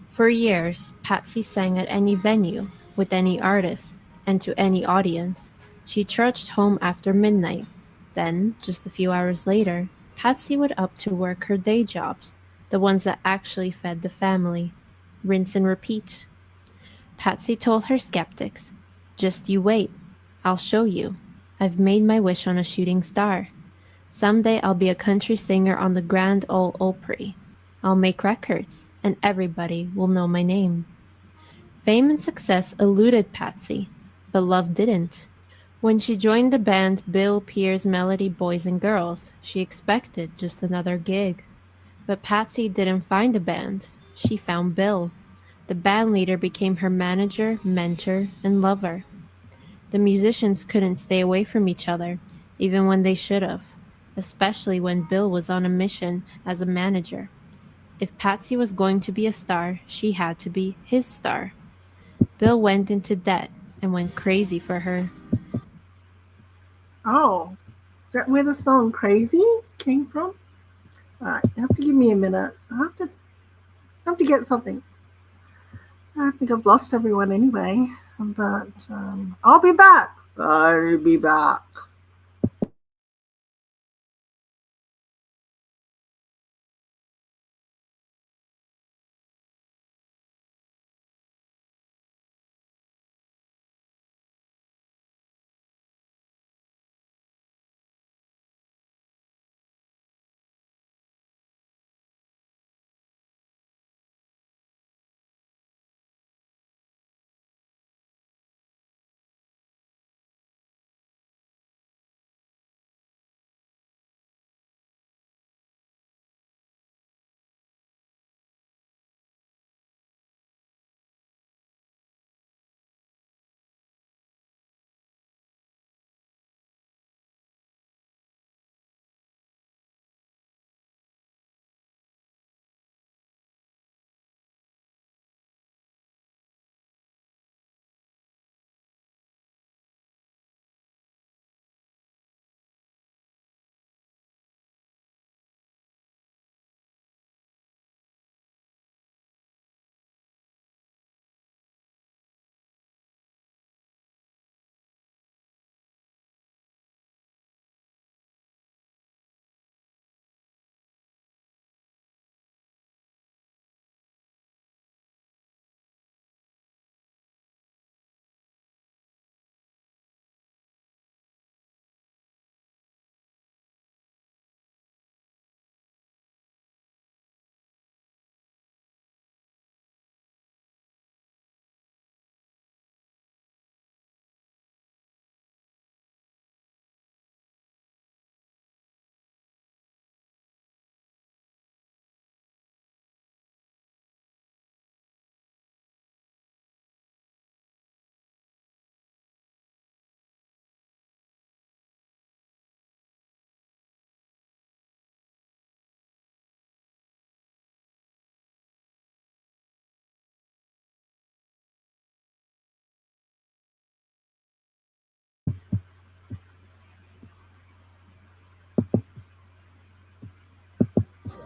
For years, Patsy sang at any venue, with any artist, and to any audience. She trudged home after midnight. Then, just a few hours later, Patsy would up to work her day jobs, the ones that actually fed the family. Rinse and repeat. Patsy told her skeptics, "Just you wait. I'll show you. I've made my wish on a shooting star." Someday I'll be a country singer on the Grand Ole Opry. I'll make records, and everybody will know my name. Fame and success eluded Patsy, but love didn't. When she joined the band Bill Pierce Melody Boys and Girls, she expected just another gig. But Patsy didn't find a band. She found Bill. The band leader became her manager, mentor, and lover. The musicians couldn't stay away from each other, even when they should have, especially when Bill was on a mission as a manager. If Patsy was going to be a star, she had to be his star. Bill went into debt and went crazy for her. Oh, is that where the song Crazy came from? Alright, you have to give me a minute. I have to get something. I think I've lost everyone anyway, but I'll be back. I'll be back.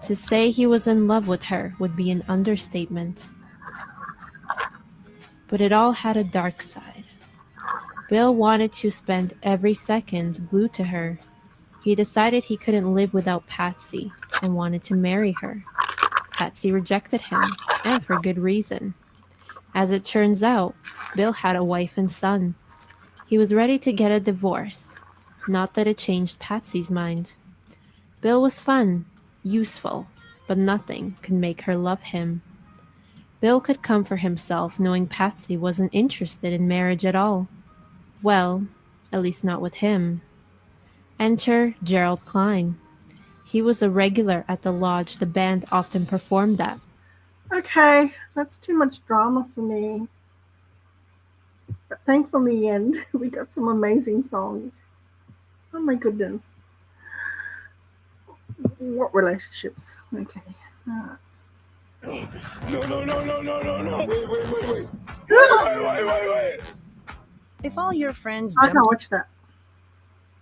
To say he was in love with her would be an understatement. But it all had a dark side. Bill wanted to spend every second glued to her. He decided he couldn't live without Patsy and wanted to marry her. Patsy rejected him, and for good reason. As it turns out, Bill had a wife and son. He was ready to get a divorce. Not that it changed Patsy's mind. Bill was fun, useful, but nothing could make her love him. Bill could come for himself knowing Patsy wasn't interested in marriage at all. Well, at least not with him. Enter Gerald Klein. He was a regular at the lodge the band often performed at. Okay, that's too much drama for me. But thankfully, in the end, we got some amazing songs. Oh my goodness. What relationships? Okay. No. Wait. Wait. If all your friends I can't watch that.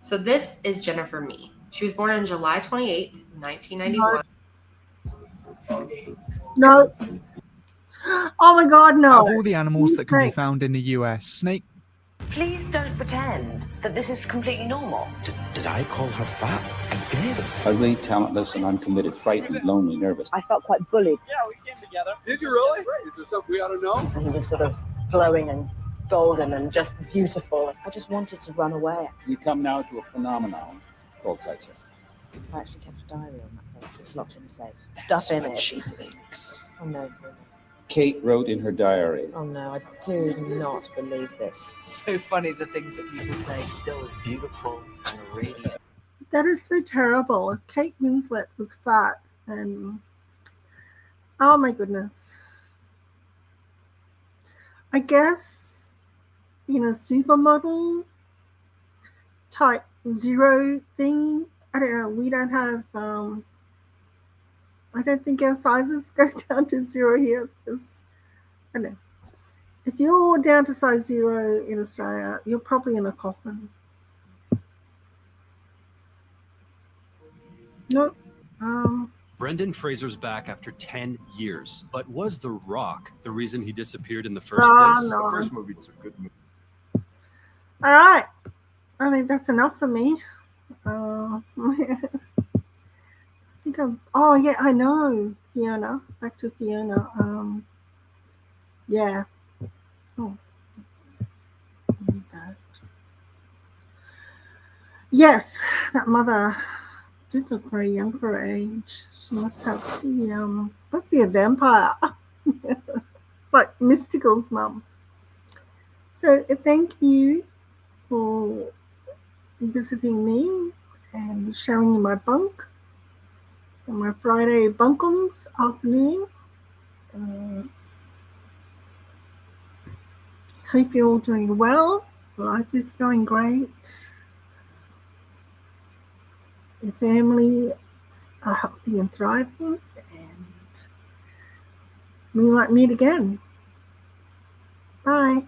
So this is Jennifer Mee. She was born on July 28, 1991. No. Oh my God, no. Out of all the animals that can be found in the US, snake. Please don't pretend that this is completely normal. Did I call her fat? I did. Ugly, talentless, and uncommitted, frightened, lonely, nervous. I felt quite bullied. Yeah, we came together. Did you really? Is there something we ought to know? And he was sort of glowing and golden and just beautiful. I just wanted to run away. We come now to a phenomenon called sightseeing. I actually kept a diary on that photo. It's locked in a safe. Stuff in it. She thinks. Oh no. Kate wrote in her diary. Oh no, I do not believe this. It's so funny the things that people say. Still is beautiful and radiant. That is so terrible. If Kate Winslet was fat, and oh my goodness. I guess in a supermodel type zero thing, I don't know, we don't have, I don't think our sizes go down to zero here. Because, I don't know. If you're down to size 0 in Australia, you're probably in a coffin. Nope. Brendan Fraser's back after 10 years, but was The Rock the reason he disappeared in the first place? No. The first movie was a good movie. All right. I think that's enough for me. I think oh yeah, I know. Fiona. Back to Fiona. Yeah. Oh. Yes, that mother did look very young for her age. She must have the must be a vampire. Like Mystical's mum. So thank you for visiting me and sharing my bunk on my Friday bunkums afternoon. Hope you're all doing well. Life is going great. Your family are healthy and thriving, and we might meet again. Bye.